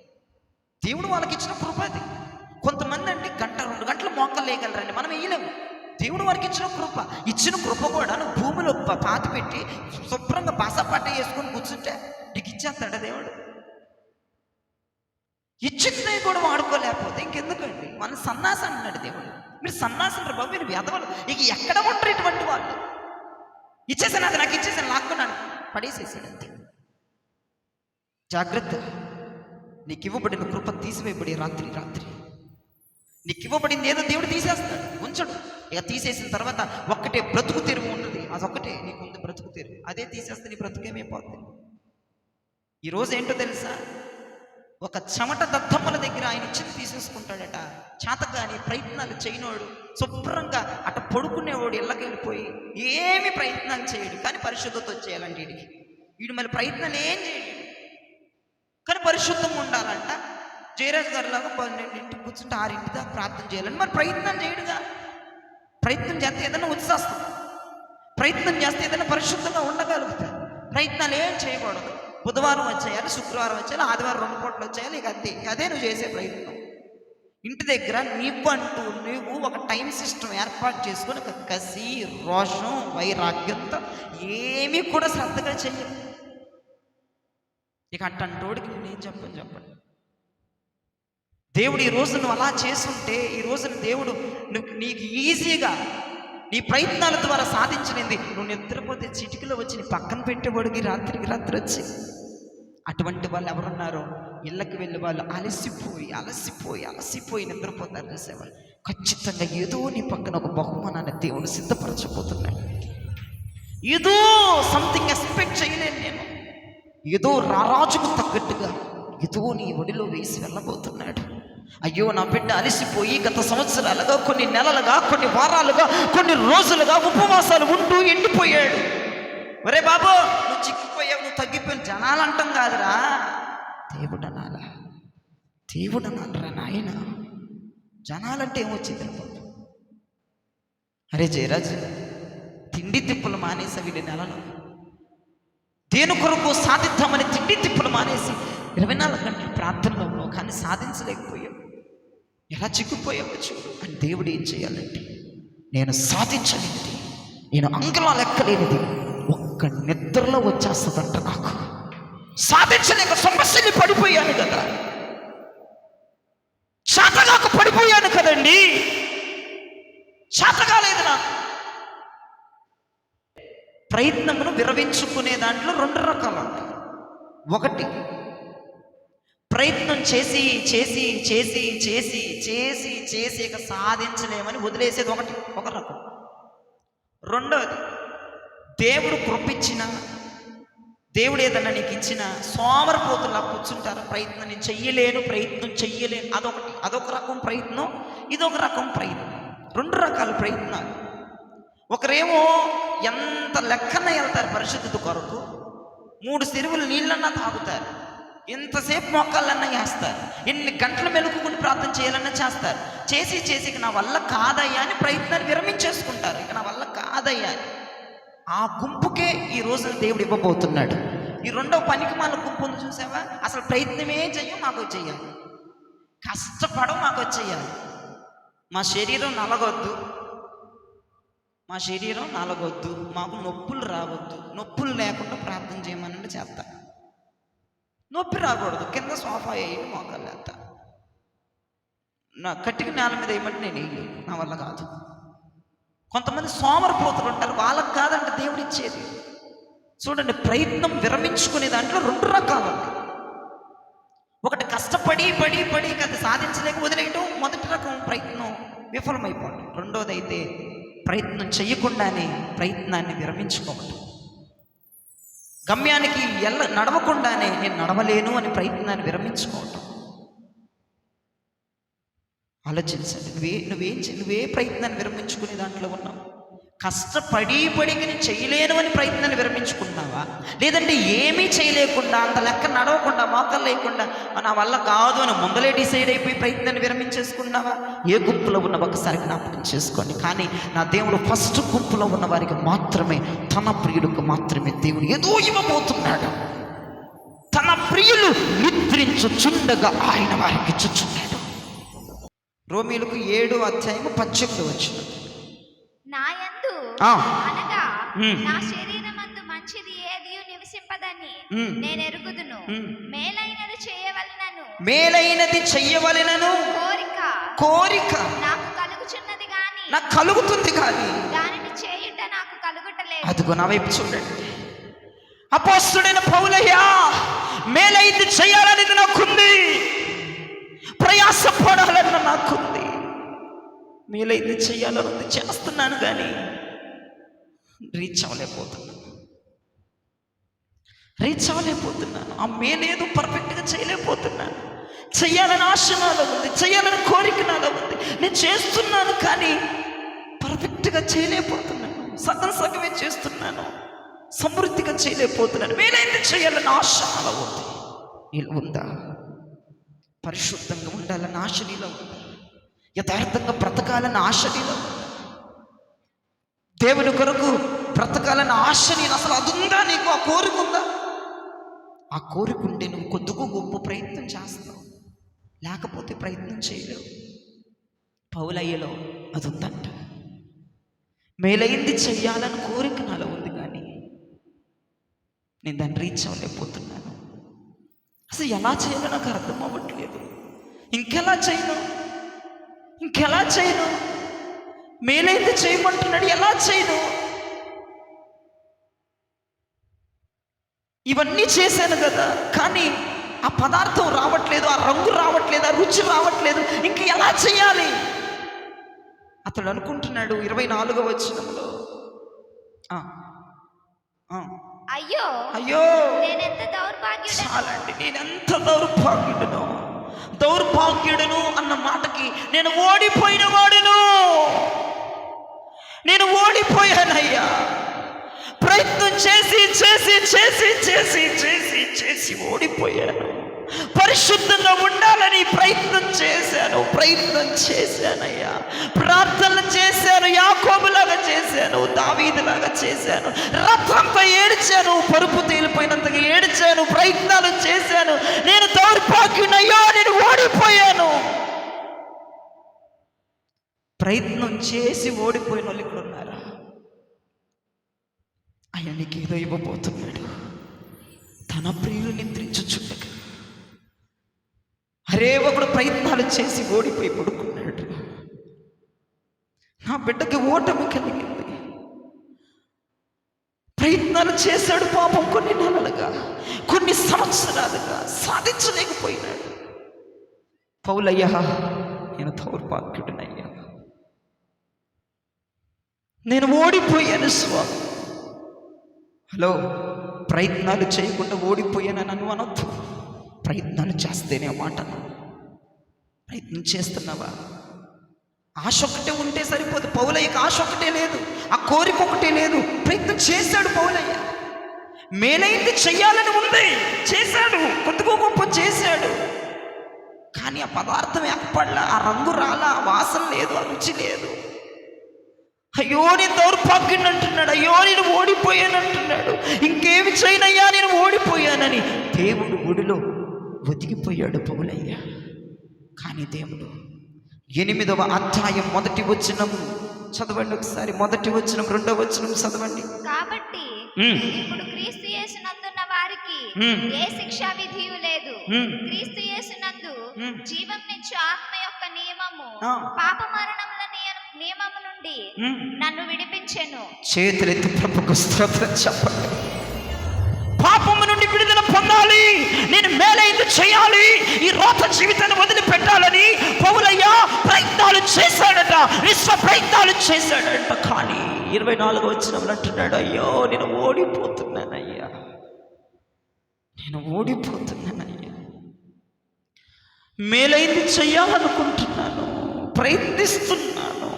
దేవుడు వాళ్ళకి ఇచ్చిన కృప అది. కొంతమంది అంటే 1-2 గంటలు మోకాలు వేయగలరండి, మనం వేయలేము. దేవుడు వారికి ఇచ్చిన కృప. ఇచ్చిన కృప కూడా నువ్వు భూమిలో పాతి పెట్టి శుభ్రంగా బాసపట్ట వేసుకొని కూర్చుంటే నీకు ఇచ్చేస్తాడా దేవుడు? ఇచ్చింది కూడా వాడుకోలేకపోతే ఇంకెందుకండి? మన సన్నాసం అన్నాడు దేవుడు. మీరు సన్నాసం రా బాబు, మీరు వెధవలు. ఇక ఎక్కడ ఉంటారు ఇటువంటి వాళ్ళు? ఇచ్చేసాను, అది నాకు ఇచ్చేసాను, లాక్కున్నాను, పడేసేసాడు అంతే. జాగ్రత్త. నీకు ఇవ్వబడిన కృప తీసివేయబడి రాత్రి నీకు ఇవ్వబడింది ఏదో దేవుడు తీసేస్తాడు, ఉంచడు. ఇక తీసేసిన తర్వాత ఒక్కటే బ్రతుకు తెరువు ఉన్నది, అదొక్కటే నీకుంది బ్రతుకు తెరువు. అదే తీసేస్తే నీ బ్రతుకేమైపోతుంది? ఈరోజు ఏంటో తెలుసా? ఒక చెమట దద్దమ్మల దగ్గర ఆయన ఇచ్చింది తీసేసుకుంటాడట. చేతగాని ప్రయత్నాలు చేయనోడు, శుభ్రంగా అట పడుకునేవాడు ఇళ్ళకి వెళ్ళిపోయి ఏమి ప్రయత్నాలు చేయడు, కానీ పరిశుద్ధత చేయాలంటే వీడు మళ్ళీ ప్రయత్నాలు ఏం చేయడు, కానీ పరిశుద్ధంగా ఉండాలంట. జయరాజ్ గారి లాగా 12 కూర్చుంటే 6 దాకా ప్రార్థన చేయాలని మరి ప్రయత్నం చేయడుగా. ప్రయత్నం చేస్తే ఏదైనా ఉత్సాహం, ప్రయత్నం చేస్తే ఏదైనా పరిశుద్ధంగా ఉండగలుగుతారు. ప్రయత్నాలు ఏం చేయకూడదు. బుధవారం వచ్చేయాలి, శుక్రవారం వచ్చేయాలి, ఆదివారం 2 పూటలు వచ్చేయాలి, ఇక అదే నువ్వు చేసే ప్రయత్నం. ఇంటి దగ్గర నువ్వు ఒక టైం సిస్టమ్ ఏర్పాటు చేసుకొని ఒక కసి, రోషం, వైరాగ్యంతో ఏమీ కూడా శ్రద్ధగా చెయ్యవు. ఇక అట్టంటోడికి నేనేం చెప్పండి. దేవుడు ఈ రోజు నువ్వు అలా చేస్తుంటే, ఈ రోజున దేవుడు నీకు ఈజీగా నీ ప్రయత్నాల ద్వారా సాధించినది నువ్వు నిద్రపోతే చిటికలో వచ్చి నీ పక్కన పెట్టేవాడికి రాత్రి వచ్చి. అటువంటి వాళ్ళు ఎవరున్నారో ఇళ్ళకి వెళ్ళే వాళ్ళు అలసిపోయి నిద్రపోతారు చూసేవాళ్ళు. ఖచ్చితంగా ఏదో నీ పక్కన ఒక బహుమానాన్ని దేవుడు సిద్ధపరచబోతున్నాడు. ఏదో సంథింగ్ ఎక్స్పెక్ట్ చేయలేను నేను. ఏదో రారాజుకు తగ్గట్టుగా ఏదో నీ ఒడిలో వేసి వెళ్ళబోతున్నాడు. అయ్యో నా బిడ్డ అలసిపోయి గత సంవత్సరాలుగా, కొన్ని నెలలుగా, కొన్ని వారాలుగా, కొన్ని రోజులుగా ఉపవాసాలు ఉంటూ ఎండిపోయాడు. ఒరే బాబు, నువ్వు చిక్కిపోయావు, నువ్వు తగ్గిపోయిన జనాలు అంటాం కాదురా, దేవుడు అనాలరా నాయన. జనాలంటే ఏమొచ్చింది బాబు? అరే జయరాజు, తిండి తిప్పులు మానేసి వీడి నెలలో దేని కొరకు సాధిద్దామని తిండి తిప్పులు మానేసి 24 గంటలు ప్రార్థనలో ఉన్నావు, కానీ సాధించలేకపోయావు. ఎలా చిక్కుపోయావు చూడు. అని దేవుడు ఏం చేయాలంటే, నేను సాధించలేనిది, నేను అంగళాలు ఎక్కలేనిది ఒక్క నిద్రలో వచ్చేస్తుందంట. నాకు సాధించలేక సమస్యని పడిపోయాను కదా, శాతగాకు పడిపోయాను కదండి, శాతగాలేదు నాకు. ప్రయత్నమును విరమించుకునే దాంట్లో 2 రకాలు ఉంటాయి. ఒకటి, ప్రయత్నం చేసి ఇక సాధించలేమని వదిలేసేది ఒక రకం. రెండవది, దేవుడు కృపించిన, దేవుడు ఏదన్నా నీకు ఇచ్చిన సోమరిపోతులా కూర్చుంటారు. ప్రయత్నం చెయ్యలేను, అదొక రకం ప్రయత్నం, ఇదొక రకం ప్రయత్నం. 2 రకాల ప్రయత్నాలు. ఒకరేమో ఎంత లెక్కన వెళ్తారు పరిశుద్ధత కొరకు, 3 చెరువులు నీళ్ళన్నా తాగుతారు, ఎంతసేపు మొక్కలన్నా వేస్తారు, ఎన్ని గంటలు మెలుకుని ప్రార్థన చేయాలన్నా చేస్తారు. చేసి ఇక నా వల్ల కాదయ్యా అని ప్రయత్నాన్ని విరమించేసుకుంటారు. ఇక నా వల్ల కాదయ్యా అని. ఆ గుంపుకే ఈ రోజున దేవుడు ఇవ్వబోతున్నాడు. ఈ 2వ పనికిమాల గుంపును చూసావా? అసలు ప్రయత్నమే చెయ్యం, మాకు చెయ్యాలి, కష్టపడం, మాకు వచ్చేయాలి. మా శరీరం నలగొద్దు, మాకు నొప్పులు రావద్దు, నొప్పులు లేకుండా ప్రార్థన చేయమనంటే చేస్తా. నొప్పి రాకూడదు, కింద సోఫా వేయండి, మోకాలు లేస్తా. నా కట్టిక నేల మీద వేయమంటే నేను వేయలేను, నా వల్ల కాదు. కొంతమంది సోమరిపోతులు ఉంటారు, వాళ్ళకి కాదంటే దేవుడు ఇచ్చేది. చూడండి, ప్రయత్నం విరమించుకునే దాంట్లో 2 రకాలు ఉంటాయి. ఒకటి కష్టపడి అది సాధించలేక వదిలేయటం, మొదటి రకం ప్రయత్నం విఫలమైపోవడం. రెండోది అయితే ప్రయత్నం చేయకుండానే ప్రయత్నాన్ని విరమించుకోవటం. గమ్యానికి నడవకుండానే నేను నడవలేను అని ప్రయత్నాన్ని విరమించుకోవటం. ఆలోచించండి. నువ్వే ప్రయత్నాన్ని విరమించుకునే దాంట్లో ఉన్నావు? కష్టపడి నేను చేయలేను అని ప్రయత్నాన్ని విరమించుకున్నావా? లేదంటే ఏమీ చేయలేకుండా, అంత లెక్క నడవకుండా, మోకాలు లేకుండా నా వల్ల కాదు అని ముందలే డిసైడ్ అయిపోయి ప్రయత్నాన్ని విరమించేసుకున్నావా? ఏ గుంపులో ఉన్న ఒకసారి జ్ఞాపకం చేసుకోండి. కానీ నా దేవుడు ఫస్ట్ గుంపులో ఉన్న వారికి మాత్రమే, తన ప్రియులకు మాత్రమే దేవుడు ఏదో ఇవ్వబోతున్నాడు. తన ప్రియులు నిద్రించుచుండగా ఆయన వారికి ఇచ్చుచున్నాడు. రోమీయులకు 7:18 నాయందు అనగా నా శరీరమందు మంచిది ఏదియు నివసింపదని నేను ఎరుగుదును. మేలైనది చేయవలెనను కోరిక నాకు కలుగుచున్నది గాని, నాకు కలుగుతుంది కానీ దానిని చేయుట నాకు కలుగుటలేదు. అదిగో నా వైపు చూడండి. అపోస్తలుడైన పౌలయ్య, మేలైంది చేయాలనేది నాకుంది, ప్రయాసపడాలని నాకుంది, మేలైంది చేయాలన్నది చేస్తున్నాను, కానీ రీచ్ అవ్వలేకపోతున్నాను. ఆ మేలేదో పర్ఫెక్ట్గా చేయలేకపోతున్నాను. చెయ్యాలని ఆశ నాలో ఉంది, చెయ్యాలని కోరిక నాలో ఉంది, నేను చేస్తున్నాను, కానీ పర్ఫెక్ట్గా చేయలేకపోతున్నాను. సగమే చేస్తున్నాను, సమృద్ధిగా చేయలేకపోతున్నాను. మేలైంది చేయాలని ఆశ నాలో ఉంది. నీలో ఉందా? పరిశుద్ధంగా ఉండాలని ఆశ నీలో ఉందా? యథార్థంగా బ్రతకాలని ఆశ నీలో ఉందా? దేవుని కొరకు బ్రతకాలని ఆశ నేను అసలు అది ఉందా నీకు? ఆ కోరిక ఉందా? ఆ కోరిక ఉంటే నువ్వు కొద్దిగా గొప్ప ప్రయత్నం చేస్తావు, లేకపోతే ప్రయత్నం చేయలేవు. పౌలయ్యలో అది ఉందంట. మేలైంది చెయ్యాలని కోరిక నాలో ఉంది, కానీ నేను దాన్ని రీచ్ అవ్వలేకపోతున్నాను. అసలు ఎలా చేయాలో నాకు అర్థం అవ్వట్లేదు. ఇంకెలా చేయను? మేలైతే చేయమంటున్నాడు, ఎలా చేయను? ఇవన్నీ చేశాను కదా, కానీ ఆ పదార్థం రావట్లేదు, ఆ రంగు రావట్లేదు, ఆ రుచి రావట్లేదు. ఇంక ఎలా చేయాలి? అతడు అనుకుంటున్నాడు 24వ వచనంలో, అయ్యో చాలండి, నేనెంత దౌర్భాగ్యుడను అన్న మాటకి నేను ఓడిపోయానయ్యా. ప్రయత్నం చేసి ఓడిపోయాను. పరిశుద్ధంగా ఉండాలని ప్రయత్నం చేశానయ్యా. ప్రార్థనలు చేశాను, యాకోబులాగా చేశాను, దావీదులాగా చేశాను, రథంతో ఏడ్చాను, పరుపు తేలిపోయినంతగా ఏడ్చాను, ప్రయత్నాలు చేశాను. నేను దౌర్భాగ్యునయ్యా, నేను ఓడిపోయాను. ప్రయత్నం చేసి ఓడిపోయిన వాళ్ళు ఇక్కడ ఉన్నారా? ఆయన నీకు ఏదో ఇవ్వబోతున్నాడు. తన ప్రియులు నిద్రించుచుండగా, అరే ఒకడు ప్రయత్నాలు చేసి ఓడిపోయి పడుకున్నాడు. నా బిడ్డకి ఓటమి కలిగింది. ప్రయత్నాలు చేశాడు పాపం, కొన్ని నెలలుగా, కొన్ని సంవత్సరాలుగా సాధించలేకపోయినాడు. పౌలయ్యా, నేను దౌర్భాగ్యుడినయ్యా, నేను ఓడిపోయాను స్వామి. హలో, ప్రయత్నాలు చేయకుండా ఓడిపోయానని అనొద్దు. ప్రయత్నాలు చేస్తేనే మాట. ప్రయత్నం చేస్తున్నావా? ఆశ ఒకటే ఉంటే సరిపోదు. పౌలయ్యకి ఆశ ఒకటే లేదు, ఆ కోరిక ఒకటే లేదు. ప్రయత్నం చేశాడు పౌలయ్య. మేలైంది చెయ్యాలని ఉంది, చేశాడు, కొద్దిగా గొప్ప చేశాడు. కానీ ఆ పదార్థం ఏర్పడలా, ఆ రంగు రాలా, ఆ వాసన లేదు, ఆ రుచి లేదు. అయ్యో నేను దౌర్భాగ్యుని అంటున్నాడు, అయ్యో నేను ఓడిపోయాను అంటున్నాడు. ఇంకేమి చేయనయ్యా, నేను ఓడిపోయానని దేవుడు గుడిలో ఒదిగిపోయాడు పౌలయ్య. కానీ దేవుడు 8వ అధ్యాయం 1వ వచనం చదవండి ఒకసారి. 1వ వచనం 2వ వచనం చదవండి. కాబట్టి ఇప్పుడు క్రీస్తు యేసునందున్న వారికి ఏ శిక్షా విధియు లేదు. క్రీస్తు యేసునందు జీవం నుంచి ఆత్మ యొక్క నియమము పాప మరణముల నియమము నుండి నన్ను విడిపించెను. చేతులెత్తి ప్రభువుకు స్తోత్రం చెప్పండి. పాపము నుండి విడుదల పొందాలి, నేను మేలైంది చేయాలి, ఈ రోత జీవితాన్ని వదిలిపెట్టాలని పౌలయ్య ప్రయత్నాలు చేశాడట, విశ్వ ప్రయత్నాలు చేశాడట. కానీ 24వ వచనంలో అంటున్నాడు, అయ్యో నేను ఓడిపోతున్నానయ్యా. మేలైంది చెయ్యాలనుకుంటున్నాను, ప్రయత్నిస్తున్నాను,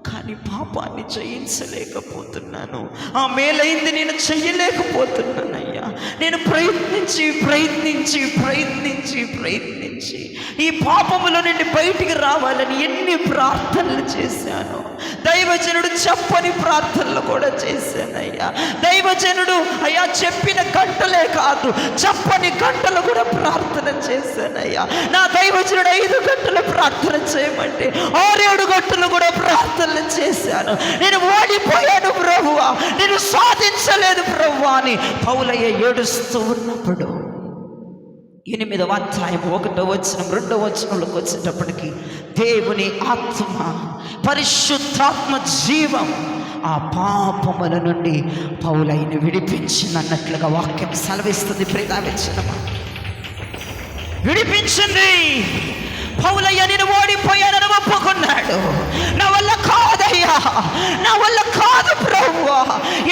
కానీ పాపాన్ని జయించలేకపోతున్నాను. ఆ మేలైంది నేను చెయ్యలేకపోతున్నానయ్యా. నేను ప్రయత్నించి ప్రయత్నించి ప్రయత్నించి ప్రయత్నించి ఈ పాపముల నుండి బయటికి రావాలని ఎన్ని ప్రార్థనలు చేశాను. దైవజనుడు చెప్పని ప్రార్థనలు కూడా చేశానయ్యా. దైవజనుడు అయ్యా చెప్పిన గంటలే కాదు, చెప్పని గంటలు కూడా ప్రార్థన చేశానయ్యా. నా దైవజనుడు 5 గంటలు ప్రార్థన చేయమంటే 6-7 గంటలు కూడా ప్రార్థనలు చేశాను. నేను ఓడిపోయాను ప్రభువా, నేను సాధించలేదు ప్రభువా అని పౌలయ్య ఏడుస్తూ ఉన్నప్పుడు 8వ అధ్యాయం 1వ వచనం 2వ వచనంలోకి వచ్చేటప్పటికి దేవుని ఆత్మ, పరిశుద్ధాత్మ జీవం ఆ పాపముల నుండి పౌలయ్యను విడిపించిందన్నట్లుగా వాక్యం సెలవిస్తుంది. ప్రియమైన విడిపించింది. పౌలయ్య నేను ఓడిపోయానని ఒప్పుకున్నాడు. నా వల్ల కాదయ్యా, నా వల్ల కాదు ప్రభువా,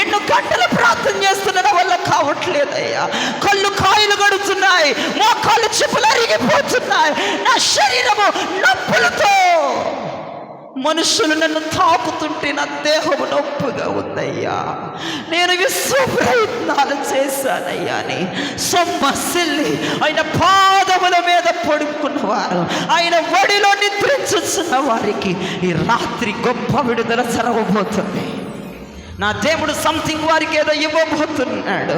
ఎన్నో గంటలు ప్రార్థన చేస్తున్నా, నా వల్ల కావట్లేదయ్యా. కళ్ళు కాయలు గడుతున్నాయి, మోకాళ్ళు చెప్పులు అరిగిపోతున్నాయి, నా శరీరము నొప్పులతో మనుషులు నన్ను తాకుతుంటే నా దేహము నొప్పిగా ఉందయ్యా. నేను విశ్వ ప్రయత్నాలు చేశానయ్యా అని సొమ్మసిల్లి ఆయన పాదముల మీద పడుకున్నవారు, ఆయన ఒడిలో నిద్రించున్న వారికి ఈ రాత్రి గొప్ప విడుదల జరగబోతుంది. నా దేవుడు సంథింగ్ వారికి ఏదో ఇవ్వబోతున్నాడు.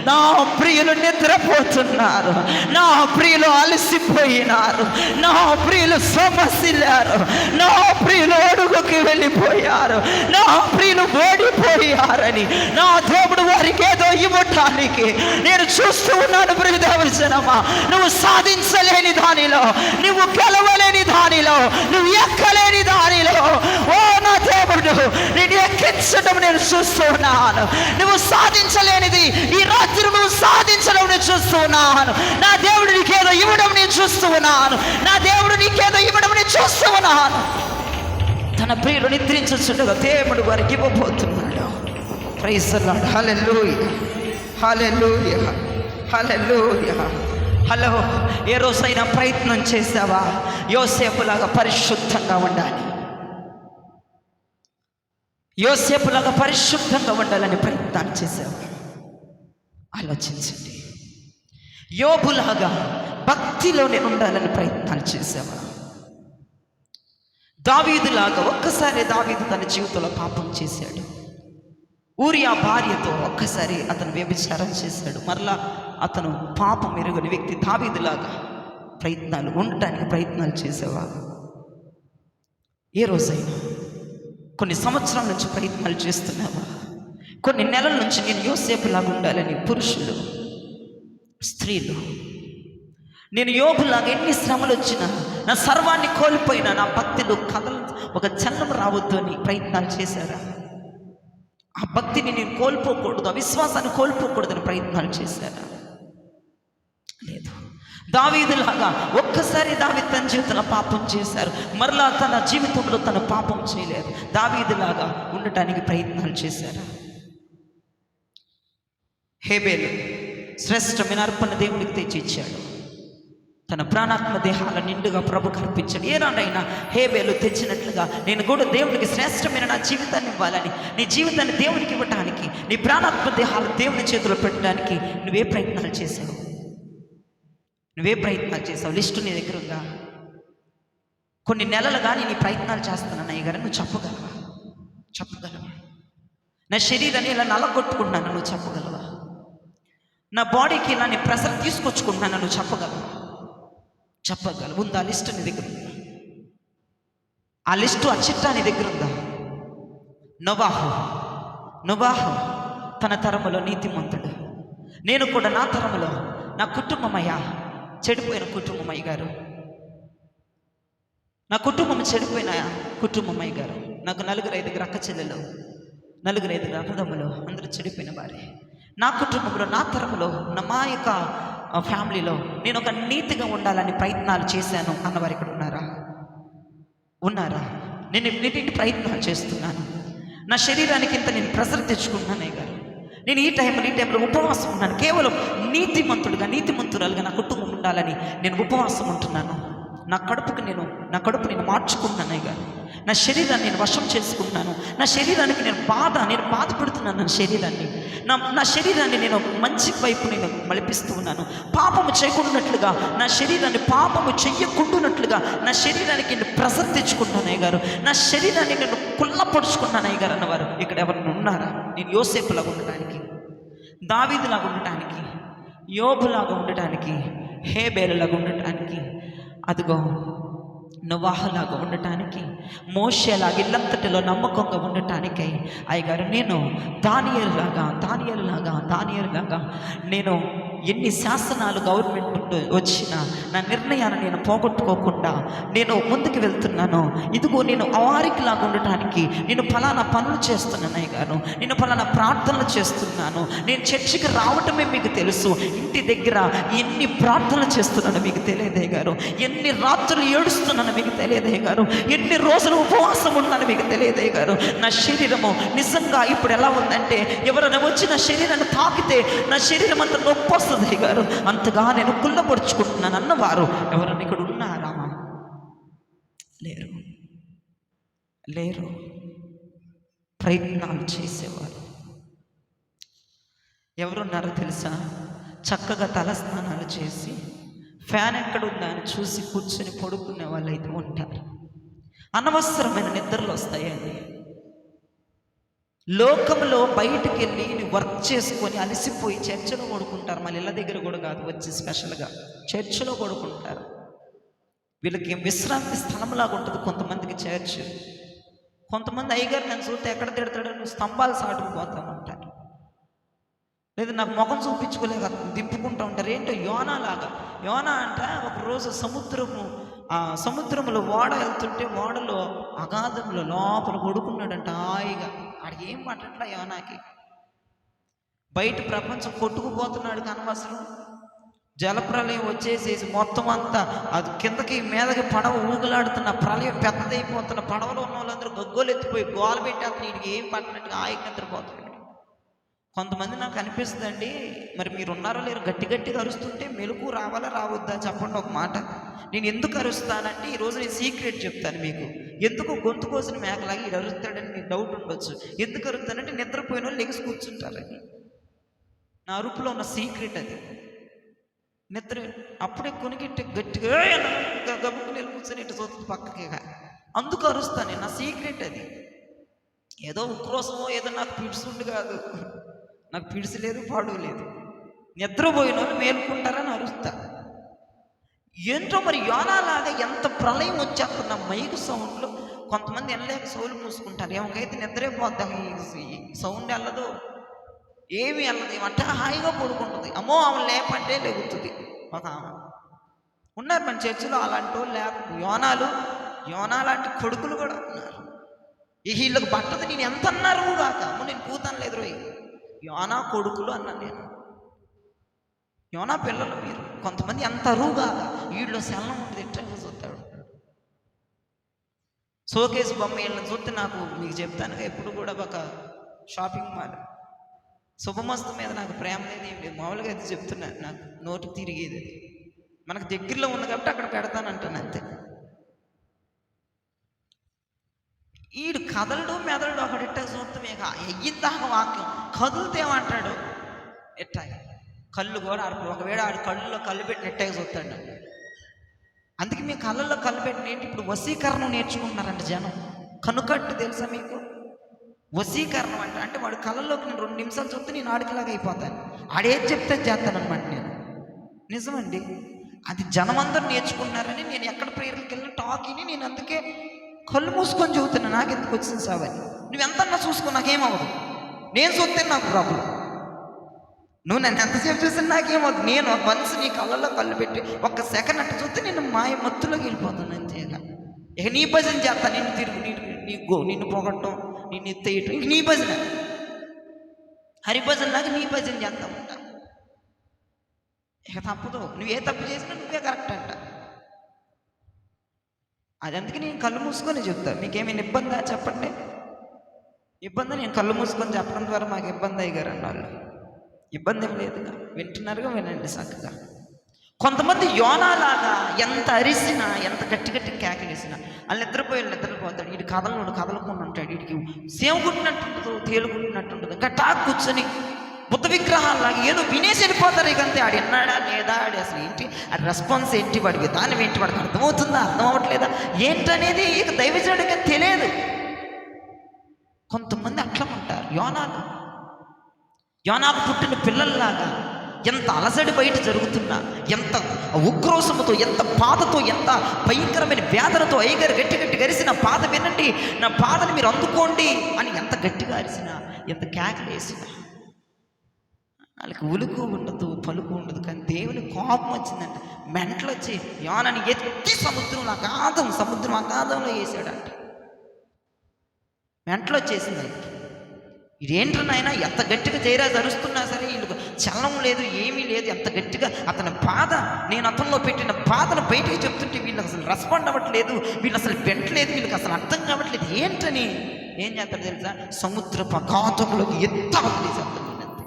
నా ప్రియులు నిద్రపోతున్నారు, నా ప్రియులు అలసిపోయినారు, నా ప్రియులు సొమ్మసిల్లారు, నా ప్రియులు అడుగుకి వెళ్ళిపోయారు, నా ప్రియులు ఓడిపోయారని నా దేవుడు వారికి ఏదో ఇవ్వటానికి నేను చూస్తూ ఉన్నాను. ప్రియదేవజనమా, నువ్వు సాధించలేని దానిలో, నువ్వు గెలవలేని దానిలో, నువ్వు ఎక్కలేని దానిలో ఓ నా దేవుడు నేను ఎక్కించడం నేను చూస్తూ ఉన్నాను. నువ్వు సాధించలేనిది ఈ రాత్రి నువ్వు సాధించడం నేను చూస్తూ ఉన్నాను. నా దేవుడు నీకేదో ఇవ్వడం నేను చూస్తూ ఉన్నాను. నా దేవుడు నీకేదో ఇవ్వడం నేను చూస్తూ ఉన్నాను. తన ప్రియులు నిద్రించుచుండగా దేవుడు వారికి ఇవ్వబోతున్నాడు. Praise the Lord. Hallelujah, hallelujah, hallelujah. Hello, ఏ రోజైనా ప్రయత్నం చేసావా యోసేపులాగా పరిశుద్ధంగా ఉండాలి, యోసేపులాగా పరిశుద్ధంగా ఉండాలని ప్రయత్నాలు చేశావు? ఆలోచించండి. యోబులాగా భక్తిలోనే ఉండాలని ప్రయత్నాలు చేశావా? దావీదులాగా ఒక్కసారి దావీదు తన జీవితంలో పాపం చేశాడు. ఊరియా భార్యతో ఒక్కసారి అతను వ్యభిచారం చేశాడు. మరలా అతను పాపం ఎరుగని వ్యక్తి. దావీదులాగా ప్రయత్నాలు ఉండటానికి ప్రయత్నాలు చేసావా? ఏ రోజైనా కొన్ని సంవత్సరాల నుంచి ప్రయత్నాలు చేస్తున్నావా? కొన్ని నెలల నుంచి నేను యోసేపులాగా ఉండాలని పురుషులు, స్త్రీలు, నేను యోబులాగా ఎన్ని శ్రమలు వచ్చినా, నా సర్వాన్ని కోల్పోయినా నా భక్తిలో కథలు ఒక చలనం రావద్దు అని ప్రయత్నాలు చేశారా? ఆ భక్తిని నేను కోల్పోకూడదు, ఆ విశ్వాసాన్ని కోల్పోకూడదని ప్రయత్నాలు చేశారా? లేదు. దావీదులాగా ఒక్కసారి దావీదు తన జీవితంలో పాపం చేశారు, మరలా తన జీవితంలో తన పాపం చేయలేరు. దావీదులాగా ఉండటానికి ప్రయత్నాలు చేశారా? హేబేలు శ్రేష్టమైన అర్పణ దేవుడికి తెచ్చి ఇచ్చాడు. తన ప్రాణాత్మ దేహాల నిండుగా ప్రభుకు అర్పించాడు. ఏనాడైనా హేబేలు తెచ్చినట్లుగా నేను కూడా దేవునికి శ్రేష్టమైన నా జీవితాన్ని ఇవ్వాలని, నీ జీవితాన్ని దేవునికి ఇవ్వటానికి, నీ ప్రాణాత్మ దేహాలు దేవుని చేతిలో పెట్టడానికి నువ్వే ప్రయత్నాలు చేశావు? నువ్వే ప్రయత్నాలు చేసావు? లిస్టు నీ దగ్గర ఉందా? కొన్ని నెలలుగా నీ ప్రయత్నాలు చేస్తున్నాను అయ్య గారు, నువ్వు చెప్పగలవా? చెప్పగలవా? నా శరీరాన్ని ఇలా నలగొట్టుకుంటున్నాను, నువ్వు చెప్పగలవా? నా బాడీకి ఇలా నేను ప్రెషర్ తీసుకొచ్చుకుంటున్నాను, నువ్వు చెప్పగలవా? చెప్పగలవు? ఉందా లిస్టు నీ దగ్గర ఉందా? ఆ లిస్టు, ఆ చిట్టా నీ దగ్గర ఉందా? నోవాహు తన తరములో నీతిమంతుడు. నేను కూడా నా తరములో, నా కుటుంబమయ్యా చెడిపోయిన కుటుంబం అయ్యగారు, నా కుటుంబం చెడిపోయిన కుటుంబం అయ్యగారు. నాకు 4-5 అక్క చెల్లెలు, 4-5 అన్నదమ్ములు, అందరూ చెడిపోయిన వారే. నా కుటుంబంలో, నా తరములో, మా యొక్క ఫ్యామిలీలో నేను ఒక నీతిగా ఉండాలని ప్రయత్నాలు చేశాను అన్నవారు ఇక్కడ ఉన్నారా? నేను వీటికి ప్రయత్నాలు చేస్తున్నాను. నా శరీరానికి ఇంత నేను ప్రెషర్ తెచ్చుకుంటున్నాను అయ్యగారు. నేను ఈ టైంలో ఉపవాసం ఉన్నాను. కేవలం నీతిమంతురాలుగా నా కుటుంబం ఉండాలని నేను ఉపవాసం ఉంటున్నాను. నా కడుపు నేను మార్చుకుంటున్నాను అయ్యగారు. నా శరీరాన్ని నేను వశం చేసుకుంటున్నాను. నా శరీరానికి నేను బాధ పెడుతున్నాను. నా శరీరాన్ని నేను మంచి వైపు నేను మలిపిస్తూ ఉన్నాను. పాపము చేయకుండానట్లుగా నా శరీరాన్ని పాపము చెయ్యకుండానట్లుగా నా శరీరానికి నేను ప్రెజర్ తెచ్చుకుంటాను అయ్యగారు. నా శరీరాన్ని నేను కుళ్ళపరుచుకున్నాను అయ్యగారు అన్నవారు ఇక్కడ ఎవరైనా ఉన్నారా? నేను యోసేపులాగా ఉండటానికి, దావీదులాగా ఉండటానికి, యోబులాగా ఉండటానికి, హేబేలులాగా ఉండటానికి, అదిగో నోవాహులాగా ఉండటానికి, మోషేలాగా ఇల్లంతటిలో నమ్మకంగా ఉండటానికై అయ్యగారు నేను దానియేలులాగా నేను ఎన్ని శాసనాలు గవర్నమెంట్ వచ్చినా నా నిర్ణయాన్ని నేను పోగొట్టుకోకుండా నేను ముందుకు వెళ్తున్నాను. ఇదిగో నేను అవారికిలాగా ఉండటానికి నేను ఫలానా పనులు చేస్తున్నాను అయ్యగారు. నేను ఫలానా ప్రార్థనలు చేస్తున్నాను. నేను చర్చికి రావటమే మీకు తెలుసు. ఇంటి దగ్గర ఎన్ని ప్రార్థనలు చేస్తున్నానో మీకు తెలియదే గారు. ఎన్ని రాత్రులు ఏడుస్తున్నానో మీకు తెలియదే గారు. ఎన్ని రోజులు ఉపవాసం ఉన్నానో మీకు తెలియదే గారు. నా శరీరము నిజంగా ఇప్పుడు ఎలా ఉందంటే ఎవరైనా వచ్చి నా శరీరాన్ని తాకితే నా శరీరం అంత నొప్పి వస్తుంది గారు. అంతగా నేను కుళ్ళపరుచుకుంటున్నాను అన్నవారు ఎవరైనా ఇక్కడ ఉన్నారా? లేరు. ప్రయత్నాలు చేసేవారు ఎవరున్నారో తెలుసా? చక్కగా తలస్నానాలు చేసి ఫ్యాన్ ఎక్కడుందా అని చూసి కూర్చొని పడుకునే వాళ్ళు అయితే ఉంటారు. అనవసరమైన నిద్రలు వస్తాయండి. లోకంలో బయటికి వెళ్ళి వర్క్ చేసుకొని అలసిపోయి చర్చిలో పడుకుంటారు. మళ్ళీ ఇళ్ళ దగ్గర కూడా కాదు, వచ్చి స్పెషల్గా చర్చిలో పడుకుంటారు. వీళ్ళకి విశ్రాంతి స్థలంలాగా ఉంటుంది కొంతమందికి చర్చ్. కొంతమంది అయ్యగారు నేను చూస్తే ఎక్కడ తిడతాడో నువ్వు స్తంభాలు సాటుకుపోతామంటారు. లేదా నాకు ముఖం చూపించుకోలేక దింపుకుంటూ ఉంటారు. ఏంటో యోనా అంట ఒకరోజు సముద్రంలో ఓడ వెళ్తుంటే ఓడలో అగాధంలో లోపల పడుకున్నాడంట హాయిగా. ఆడికి ఏం మాట్లాడట్లా యోనాకి. బయట ప్రపంచం కొట్టుకుపోతున్నాడు కనవసరం. జలప్రలయం వచ్చేసేసి మొత్తం అంతా అది కిందకి మీదకి పడవ ఊగులాడుతున్న ప్రళయం పెద్దదైపోతున్న పడవలో ఉన్న వాళ్ళందరూ గగ్గోలు ఎత్తిపోయి గోల పెట్టేస్తారు. వీడికి ఏం పట్టినట్టుగా హాయిగా నిద్రపోతున్నాడు. కొంతమంది నాకు అనిపిస్తుందండి, మరి మీరు ఉన్నారో లేరు, గట్టిగా అరుస్తుంటే మెలకు రావాలా రావద్దా చెప్పండి ఒక మాట. నేను ఎందుకు అరుస్తానంటే ఈరోజు నేను సీక్రెట్ చెప్తాను మీకు. ఎందుకు గొంతు కోసిన మేకలాగా ఇది అరుస్తాడని మీకు డౌట్ ఉండొచ్చు. ఎందుకు అరుస్తానంటే నిద్రపోయిన వాళ్ళు లెగిసి కూర్చుంటారని. నా అరుపులో ఉన్న సీక్రెట్ అది. నిద్ర అప్పుడే కొనిగిట్టి గట్టిగా గబుక్కుని వెళ్ళి కూర్చొని ఇటు చూస్తుంది పక్కకి. అందుకు అరుస్తాను నేను. నా సీక్రెట్ అది. ఏదో ఉక్రోసమో ఏదో నాకు పిడుసుండు కాదు. నాకు పిడిసి లేదు, పాడు లేదు. నిద్రపోయిన వాళ్ళు మేలుకుంటారని అరుస్తా. ఏంటో మరి యోనాలాగా ఎంత ప్రళయం వచ్చేస్తున్న మైకు సౌండ్లో కొంతమంది వెళ్ళలేక సౌలు మూసుకుంటారు. ఏమైతే నిద్రే పోద్దాం, ఈ సౌండ్ వెళ్ళదు, ఏమి వెళ్ళదు. ఏమంటే హాయిగా పడుకుంటుంది. అమ్మో ఆమె లేపంటే లెగుతుంది. ఒక ఆమె ఉన్నారు మన చర్చిలో అలాంటి వాళ్ళు. లేక యోనా లాంటి కొడుకులు కూడా ఉన్నారు. వీళ్ళకి పట్టదు. నేను ఎంత అన్నారు కాక నేను పూతాను లేదు రోయ్. యోనా కొడుకులు అన్నాను నేను. యోనా పిల్లలు మీరు. కొంతమంది ఎంత అరువుగా వీళ్ళు శల్లం ఉంటుంది ఎట్లా చూస్తాడు. షోకేస్ బొమ్మ వీళ్ళని చూస్తే నాకు మీకు చెప్తాను ఎప్పుడు కూడా ఒక షాపింగ్ మాల్ శుభమస్తు మీద నాకు ప్రేమ లేదు, ఏం లేదు. మామూలుగా అయితే చెప్తున్నాను, నాకు నోటికి తిరిగేది. మనకు దగ్గరలో ఉంది కాబట్టి అక్కడ పెడతానంటాను అంతే. ఈడు కదలడు మెదలడు ఒకటి ఇట్ట చూస్తే మీకు అయ్యిందాక వాక్యం కదులుతేమంటాడు ఎట్టా. కళ్ళు కూడా ఆడు ఒకవేళ ఆడు కళ్ళులో కళ్ళు పెట్టి ఎట్టాగా చూస్తాడు. అందుకే మీ కళ్ళల్లో కళ్ళు పెట్టిన ఏంటి ఇప్పుడు వశీకరణం నేర్చుకుంటున్నారంట జనం. కనుకట్టు తెలుసా మీకు? వశీకరణం అంటే వాడు కళ్ళల్లోకి నేను 2 నిమిషాలు చూస్తే నేను ఆడికిలాగా అయిపోతాను. ఆడేది చెప్తే చేస్తానమాట నేను. నిజమండి, అది జనమందరూ నేర్చుకుంటున్నారని నేను ఎక్కడ ప్రేయర్కి వెళ్ళిన టాకీని నేను అందుకే కళ్ళు మూసుకొని చదువుతున్నా. నాకెందుకు వచ్చింది సావని. నువ్వెంతన్నా చూసుకో, నాకేమవ్వదు. నేను చూస్తే నాకు ప్రాబ్లం. నువ్వు నన్ను ఎంతసేపు చూస్తే నాకేమవుతుంది. నేను వన్స్ నీ కళ్ళలో కళ్ళు పెట్టి 1 సెకండ్ అట్టు చూస్తే నేను మాయ మత్తులోకి వెళ్ళిపోతాను అంతేగా. ఇక నీ భజన చేస్తా. నిన్ను తిరుగు నిన్ను పొగట్టం, నిన్ను ఎత్తేయటం, ఇంక నీ భజన. హరిభజన లాగా నీ భజన చేస్తా ఉంటా. ఇక తప్పదు. నువ్వు ఏ తప్పు చేసినా నువ్వే కరెక్ట్ అంట. అది అందుకే నేను కళ్ళు మూసుకొని చెప్తా. మీకేమైనా ఇబ్బందా చెప్పండి? ఇబ్బంది నేను కళ్ళు మూసుకొని చెప్పడం ద్వారా మాకు ఇబ్బంది అయ్యారు అన్న వాళ్ళు. ఇబ్బంది ఏం లేదుగా, వింటున్నారుగా, వినండి చక్కగా. కొంతమంది యోనాలాగా ఎంత అరిసినా, ఎంత గట్టి గట్టి కేకలేసినా వాళ్ళు నిద్రపోతాడు. వీడి కదలకుండా ఉంటాడు. వీడికి సేవ కుట్టినట్టుంటుందో తేలుకుంటున్నట్టుంటుందో గట్టా కూర్చొని బుద్ధ విగ్రహాల్లాగా ఏదో వినేసి వెళ్ళిపోతారు. ఇక అంతే. ఆడు విన్నాడా లేదా, ఆడి అసలు ఏంటి, ఆ రెస్పాన్స్ ఏంటి, వాడి విధానం ఏంటి, వాడికి అర్థమవుతుందా అర్థం అవ్వట్లేదా ఏంటనేది ఇక దైవజనుడికి తెలియదు. కొంతమంది అట్లా ఉంటారు. యోనాకు పుట్టిన పిల్లల్లాగా ఎంత అలసడి బయట జరుగుతున్నా, ఎంత ఉక్రోషముతో, ఎంత బాధతో, ఎంత భయంకరమైన వేదనతో అయ్యగారు గట్టి గరిసి నా బాధ వినండి, నా బాధను మీరు అందుకోండి అని ఎంత గట్టిగా అరిసినా, ఎంత కేకలేసినా వాళ్ళకి ఉలుకు ఉండదు, పలుకు ఉండదు. కానీ దేవుని కోపం వచ్చిందంట. మెంటలు వచ్చి యోనాని ఎత్తి సముద్రం అగాధంలో వేసాడంట. మెంటలు వచ్చేసింది ఆయనకి. ఇదేంటనైనా ఎంత గట్టిగా జయరాజు అరుస్తున్నా సరే వీళ్ళకు చలనం లేదు, ఏమీ లేదు. ఎంత గట్టిగా అతని బాధ, నేను అతనిలో పెట్టిన బాధను బయటికి చెప్తుంటే వీళ్ళకి అసలు రెస్పాండ్ అవ్వట్లేదు, వీళ్ళు అసలు వెంటలేదు, వీళ్ళకి అసలు అర్థం కావట్లేదు. ఏంటని ఏం చేస్తారు తెలుసా? సముద్రపు అగాధంలోకి ఎత్తావట్లేదు.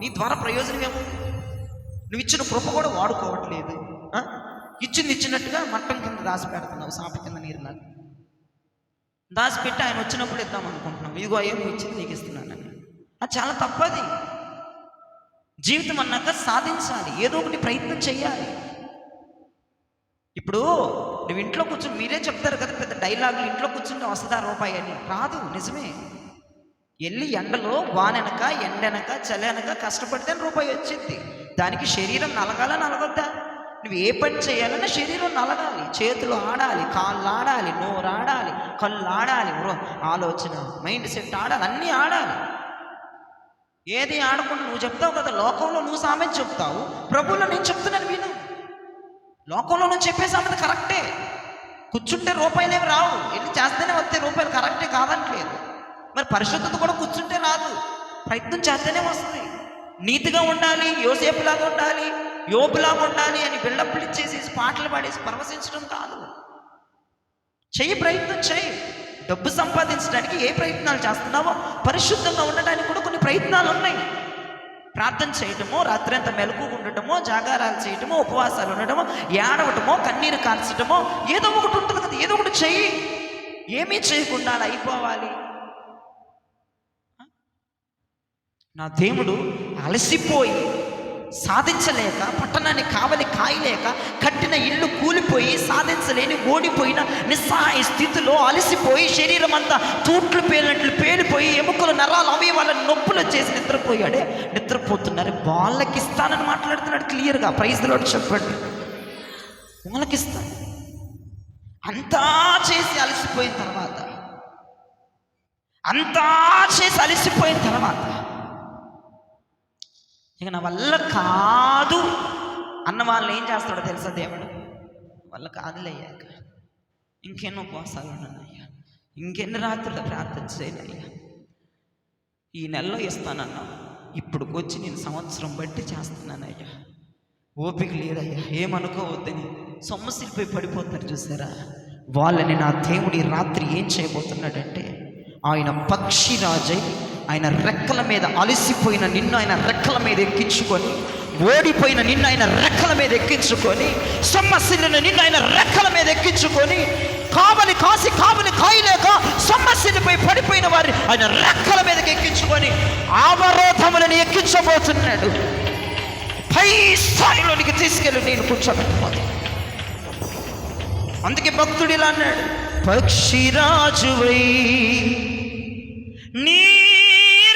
నీ ద్వారా ప్రయోజనం ఏముంది? నువ్వు ఇచ్చిన కృప కూడా వాడుకోవట్లేదు. ఇచ్చినట్టుగా మట్టం కింద దాచి పెడుతున్నావు, సాప కింద నీరులాగా దాచిపెట్టి ఆయన వచ్చినప్పుడు ఇద్దాం అనుకుంటున్నావు. ఇదిగో అయ్యో నువ్వు ఇచ్చింది నీకు ఇస్తున్నానని. అది చాలా తప్పది. జీవితం అన్నాక సాధించాలి, ఏదో ఒకటి ప్రయత్నం చేయాలి. ఇప్పుడు నువ్వు ఇంట్లో కూర్చుని, మీరే చెప్తారు కదా పెద్ద డైలాగులు, ఇంట్లో కూర్చుంటే వస్తుందా రూపాయి అని. రాదు, నిజమే. వెళ్ళి ఎండలో వానెనక ఎండెనక చలెనక కష్టపడితే రూపాయి వచ్చింది. దానికి శరీరం నలగొద్దా? నువ్వు ఏ పని చేయాలన్నా శరీరం నలగాలి, చేతులు ఆడాలి, కాళ్ళు ఆడాలి, నోరు ఆడాలి, కళ్ళు ఆడాలి, ఆలోచన మైండ్ సెట్ ఆడాలి, అన్నీ ఆడాలి. ఏది ఆడకుండా నువ్వు చెప్తావు కదా, లోకంలో నువ్వు సామెత చెప్తావు, ప్రభువులో నేను చెప్తున్నాను విను. లోకంలో నువ్వు చెప్పే సామెత కరెక్టే, కూర్చుంటే రూపాయలేమి రావు, వెళ్ళి చేస్తేనే వస్తే రూపాయలు కరెక్టే కాదనట్లేదు. మరి పరిశుద్ధత కూడా కూర్చుంటే రాదు, ప్రయత్నం చేస్తేనే వస్తుంది. నీతిగా ఉండాలి, యోసేపులాగా ఉండాలి, యోబులాగా ఉండాలి అని బిల్డప్లు ఇచ్చేసి పాటలు పాడేసి పరవశించడం కాదు. చెయ్యి, ప్రయత్నం చెయ్యి. డబ్బు సంపాదించడానికి ఏ ప్రయత్నాలు చేస్తున్నావో పరిశుద్ధంగా ఉండడానికి కూడా కొన్ని ప్రయత్నాలు ఉన్నాయి. ప్రార్థన చేయటమో, రాత్రి అంతా మెలకు ఉండటమో, జాగారాలు చేయటమో, ఉపవాసాలు ఉండటమో, ఏడవటమో, కన్నీరు కార్చటమో, ఏదో ఒకటి ఉంటుంది కదా. ఏదో ఒకటి చెయ్యి. ఏమీ చేయకుండా అలా అయిపోవాలి. నా దేవుడు అలసిపోయి సాధించలేక, పట్టణాన్ని కావలి కాయలేక, కట్టిన ఇల్లు కూలిపోయి సాధించలేని ఓడిపోయిన నిస్సహాయ స్థితిలో అలసిపోయి శరీరం అంతా తూట్లు పేలిపోయి ఎముకలు నరాలు అవి వాళ్ళ నొప్పులు వచ్చేసి నిద్రపోతున్నారు. వాళ్ళకి ఇస్తానని మాట్లాడుతున్నాడు క్లియర్గా. ప్రైజ్ ది లార్డ్ చెప్పండి. వాళ్ళకి ఇస్తాను. అంతా చేసి అలసిపోయిన తర్వాత ఇక నా వల్ల కాదు అన్న వాళ్ళని ఏం చేస్తాడో తెలుసా దేవుడు? వల్ల కాదులయ్యాక ఇంకెన్నో ఉపవాసాలు ఉన్నానయ్యా, ఇంకెన్ని రాత్రులు ప్రార్థన చేయనయ్యా, ఈ నెలలో ఇస్తానన్నా, ఇప్పుడుకొచ్చి నేను సంవత్సరం బట్టి చేస్తున్నానయ్యా, ఓపిక లేదయ్యా, ఏమనుకోవద్దని సొమ్మసిల్లిపోయి పడిపోతారు చూసారా? వాళ్ళని నా దేవుడి రాత్రి ఏం చేయబోతున్నాడంటే, ఆయన పక్షిరాజై ఆయన రెక్కల మీద అలసిపోయిన నిన్ను ఆయన రెక్కల మీద ఎక్కించుకొని, ఓడిపోయిన నిన్ను ఆయన రెక్కల మీద ఎక్కించుకొని, సొమ్మసిల్లిన నిన్ను ఆయన రెక్కల మీద ఎక్కించుకొని, కావలి కాయలేక సొమ్మసిల్లిపోయి పడిపోయిన వారిని ఆయన రెక్కల మీదకి ఎక్కించుకొని అవరోధములను ఎక్కించబోతున్నాడు. పై స్థాయిలోనికి తీసుకెళ్ళి నేను కూర్చోబెట్టబోతున్నాను. అందుకే భక్తుడు ఇలా అన్నాడు, పక్షిరాజువై నీ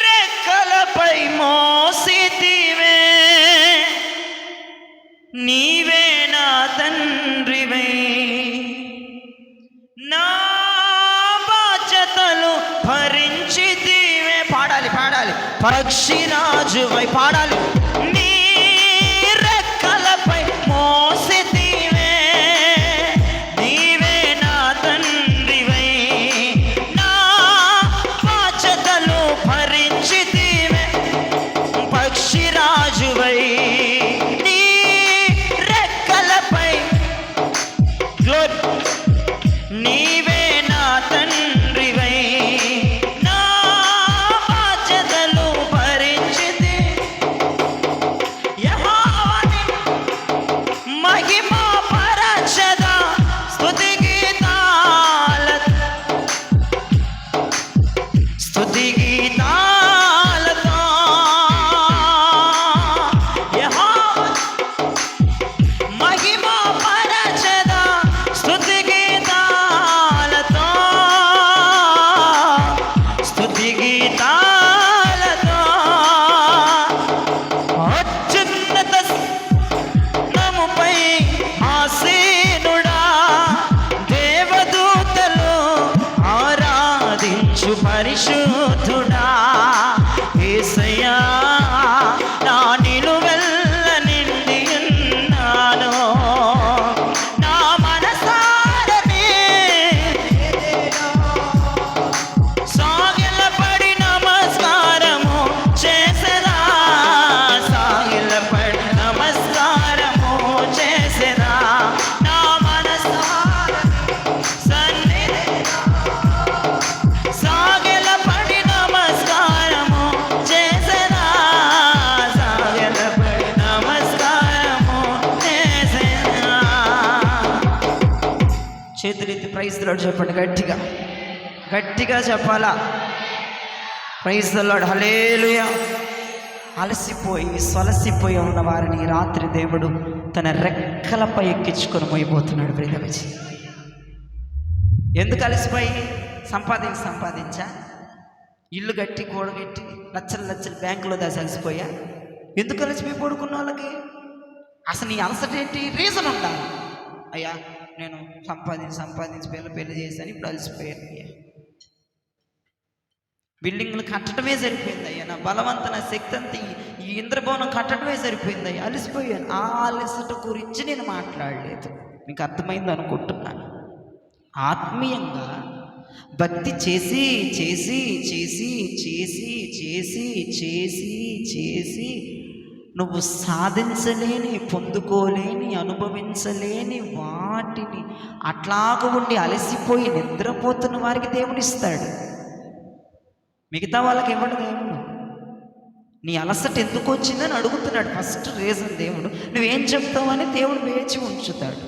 రెక్కలపై మోసితివే, నీవే నా తండ్రివై, నా బాధ్యతలు భరించితివే. పాడాలి పక్షిరాజువై పాడాలి. నీ రెక్కలపై మోసితివే, నీవే నా తండ్రివై, నా బాధ్యతలు భరించితివే. పక్షిరాజువై నీ రెక్కలపై నీవే నా తండ్రివై, నా బాధ్యతలు భరించితి. యేసయ్యా నా నిలువెల్ల నిండి ఉన్నాను, నా మనసారనే సాగిలపడి నమస్కారము చేసెదా, సాగిలపడి నమస్కారము చేసెదా, నా మనసార సన్నిధి సాగిలపడి నమస్కారము చేసెదా, సాగిలపడి నమస్కారము చేసెదా. చేతులెత్తి ప్రైజ్ ది లార్డ్ చెప్పండి, గట్టిగా గట్టిగా చెప్పాలా. ప్రైజ్ ది లార్డ్, హల్లెలూయా. అలసిపోయి సొలసిపోయి ఉన్న వారిని ఈ రాత్రి దేవుడు తన రెక్కలపై ఎక్కించుకొని మోయబోతున్నాడు. ప్రియమిచ్చి ఎందుకు అలసిపోయి? సంపాదించా, ఇల్లు కట్టి గోడ కట్టి లచ్చలు లచ్చలు బ్యాంకులో దాసి అలసిపోయా? ఎందుకు అలసిపోయి పడుకున్న వాళ్ళకి అసలు నీ అలసట ఏంటి? రీజన్ ఉండాలి. అయ్యా నేను సంపాదించి పెళ్లి చేశాను, ఇప్పుడు అలసిపోయాను అయ్యా, బిల్డింగ్లు కట్టడమే సరిపోయింది అయ్యా, నా బలవంత నా శక్తి అంతా ఈ ఇంద్రభవనం కట్టడమే సరిపోయింది అయ్యా, అలసిపోయాను. ఆ అలసట గురించి నేను మాట్లాడలేదు. మీకు అర్థమైంది అనుకుంటున్నాను. ఆత్మీయంగా భక్తి చేసి చేసి చేసి చేసి చేసి చేసి చేసి నువ్వు సాధించలేని, పొందుకోలేని, అనుభవించలేని వాటిని అట్లాగ ఉండి అలసిపోయి నిద్రపోతున్న వారికి దేవుడిస్తాడు, మిగతా వాళ్ళకి ఇవ్వడు దేవుడు. నీ అలసట ఎందుకు వచ్చిందని అడుగుతున్నాడు. ఫస్ట్ రీజన్ దేవుడు, నువ్వేం చెప్తావని దేవుడు వేచి ఉంచుతాడు.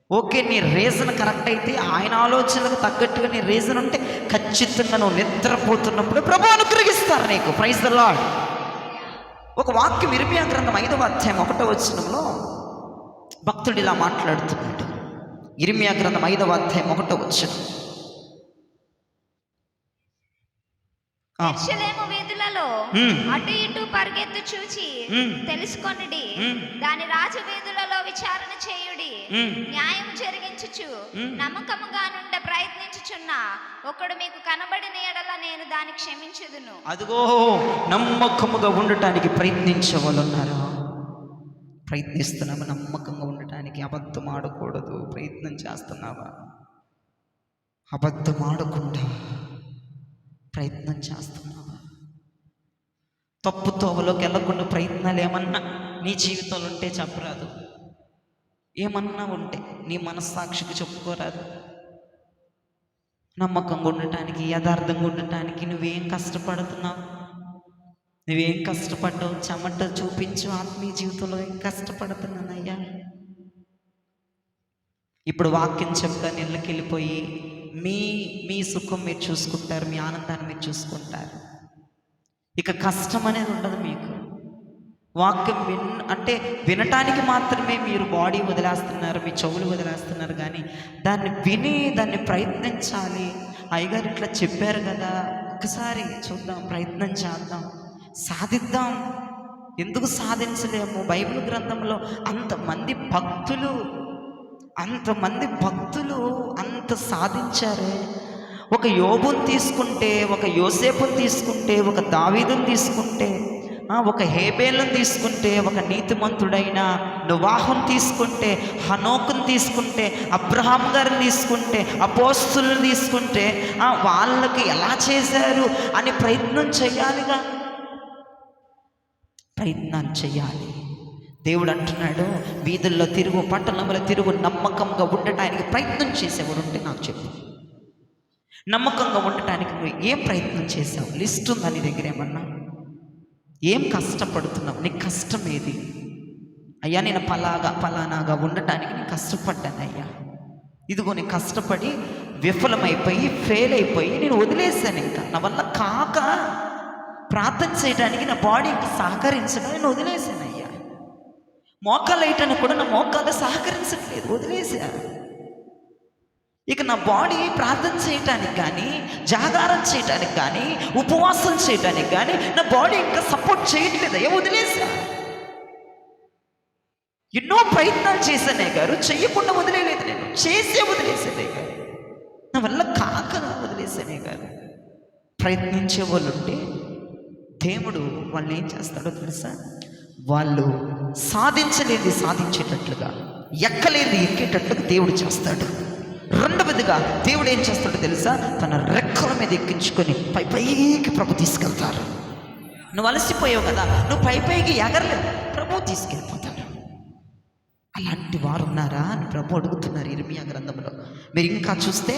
ఓకే, నీ రీజన్ కరెక్ట్ అయితే, ఆయన ఆలోచనలకు తగ్గట్టుగా నీ రీజన్ ఉంటే ఖచ్చితంగా నువ్వు నిద్రపోతున్నప్పుడు ప్రభు అనుగ్రహిస్తారు నీకు. Praise the Lord. ఒక వాక్యం ఇర్మియా గ్రంథం 5వ అధ్యాయం 1వ వచనంలో భక్తుడు ఇలా మాట్లాడుతున్నాడు. ఇర్మియా గ్రంథం 5వ అధ్యాయం 1వ వచనం. యెరూషలేము వీధులలో అటు ఇటు పరిగెత్తు చూచి తెలుసుకొనిడి, దాని రాజు వీధులలో విచారణ చేయుడి, న్యాయం జరిగించుచు నమ్మకముగా నుండ ప్రయత్నించుచున్న ఒకడు మీకు కనబడిన ఎడల నేను దాన్ని క్షమించుదును. అదిగో నమ్మకముగా ఉండటానికి ప్రయత్నించే వాళ్ళు ఉన్నారు. ప్రయత్నిస్తున్నావా? నమ్మకంగా ఉండటానికి అబద్ధం ఆడకూడదు. ప్రయత్నం చేస్తున్నావా? అబద్ధం ఆడకుండా ప్రయత్నం చేస్తున్నావా? తప్పు తోవలోకి వెళ్ళకుండా ప్రయత్నాలు ఏమన్నా నీ జీవితంలో ఉంటే చెప్పరాదు. ఏమన్నా ఉంటే నీ మనస్సాక్షికి చెప్పుకోరాదు. నమ్మకంగా ఉండటానికి, యథార్థంగా ఉండటానికి నువ్వేం కష్టపడుతున్నావు? నువ్వేం కష్టపడ్డావు? చెమట చూపించు. ఆత్మీయ జీవితంలో ఏం కష్టపడుతున్నానయ్యా? ఇప్పుడు వాక్యం చెప్తాను, ఇళ్ళకి వెళ్ళిపోయి మీ సుఖం మీరు చూసుకుంటారు, మీ ఆనందాన్ని మీరు చూసుకుంటారు. ఇక కష్టం అనేది ఉండదు మీకు. వాక్యం వినటానికి మాత్రమే మీరు బాడీ వదిలేస్తున్నారు, మీ చెవులు వదిలేస్తున్నారు, కానీ దాన్ని విని దాన్ని ప్రయత్నించాలి. అయ్యగారు ఇట్లా చెప్పారు కదా, ఒకసారి చూద్దాం, ప్రయత్నం చేద్దాం, సాధిద్దాం. ఎందుకు సాధించలేము? బైబిల్ గ్రంథంలో అంతమంది భక్తులు అంత సాధించారే. ఒక యోబుని తీసుకుంటే, ఒక యోసేపుని తీసుకుంటే, ఒక దావీదుని తీసుకుంటే, ఒక హేబేలుని తీసుకుంటే, ఒక నీతిమంతుడైన నోవాహుని తీసుకుంటే, హనోకుని తీసుకుంటే, అబ్రహాం గారిని తీసుకుంటే, అపోస్తులను తీసుకుంటే, వాళ్ళకి ఎలా చేశారు అని ప్రయత్నం చేయాలిగా. ప్రయత్నం చేయాలి. దేవుడు అంటున్నాడు, వీధుల్లో తిరుగు, పట్టణంలో తిరుగు, నమ్మకంగా ఉండటానికి ప్రయత్నం చేసేవాడు ఉంటే నాకు చెప్పు. నమ్మకంగా ఉండటానికి నువ్వు ఏం ప్రయత్నం చేసావు? లిస్ట్ ఉందా నీ దగ్గర? ఏమన్నా ఏం కష్టపడుతున్నావు? నీ కష్టం ఏది? అయ్యా నేను పలానాగా ఉండటానికి నేను కష్టపడ్డాను అయ్యా, ఇదిగో నేను కష్టపడి విఫలమైపోయి ఫెయిల్ అయిపోయి నేను వదిలేశాను. ఇంకా నా వల్ల కాక ప్రార్థన చేయడానికి నా బాడీ ఇంకా సహకరించడం నేను వదిలేశాను అయ్యా. మోకాలు వేయటానికి కూడా నా మోకాలు సహకరించట్లేదు, వదిలేసా. ఇక నా బాడీ ప్రార్థన చేయటానికి కానీ, జాగారం చేయటానికి కానీ, ఉపవాసం చేయటానికి కానీ నా బాడీ ఇంకా సపోర్ట్ చేయట్లేదు అయ్యా, వదిలేసా. ఎన్నో ప్రయత్నాలు చేశానే గారు, చెయ్యకుండా వదిలేదు, నేను చేసే వదిలేసానే గారు, నా వల్ల కాక వదిలేసానే గారు. ప్రయత్నించే వాళ్ళు ఉంటే దేవుడు వాళ్ళు ఏం చేస్తాడో తెలుసా? వాళ్ళు సాధించలేనిది సాధించేటట్లుగా, ఎక్కలేనిది ఎక్కేటట్లుగా దేవుడు చేస్తాడు. రెండవదిగా దేవుడు ఏం చేస్తాడో తెలుసా? తన రెక్కల మీద ఎక్కించుకొని పైకి ప్రభు తీసుకెళ్తారు. నువ్వు అలసిపోయావు కదా, నువ్వు పైకి ఎగరలేవు, ప్రభు తీసుకెళ్ళిపోతారు. అలాంటి వారు ఉన్నారా అని ప్రభు అడుగుతున్నారు ఇర్మియా గ్రంథంలో. మీరు ఇంకా చూస్తే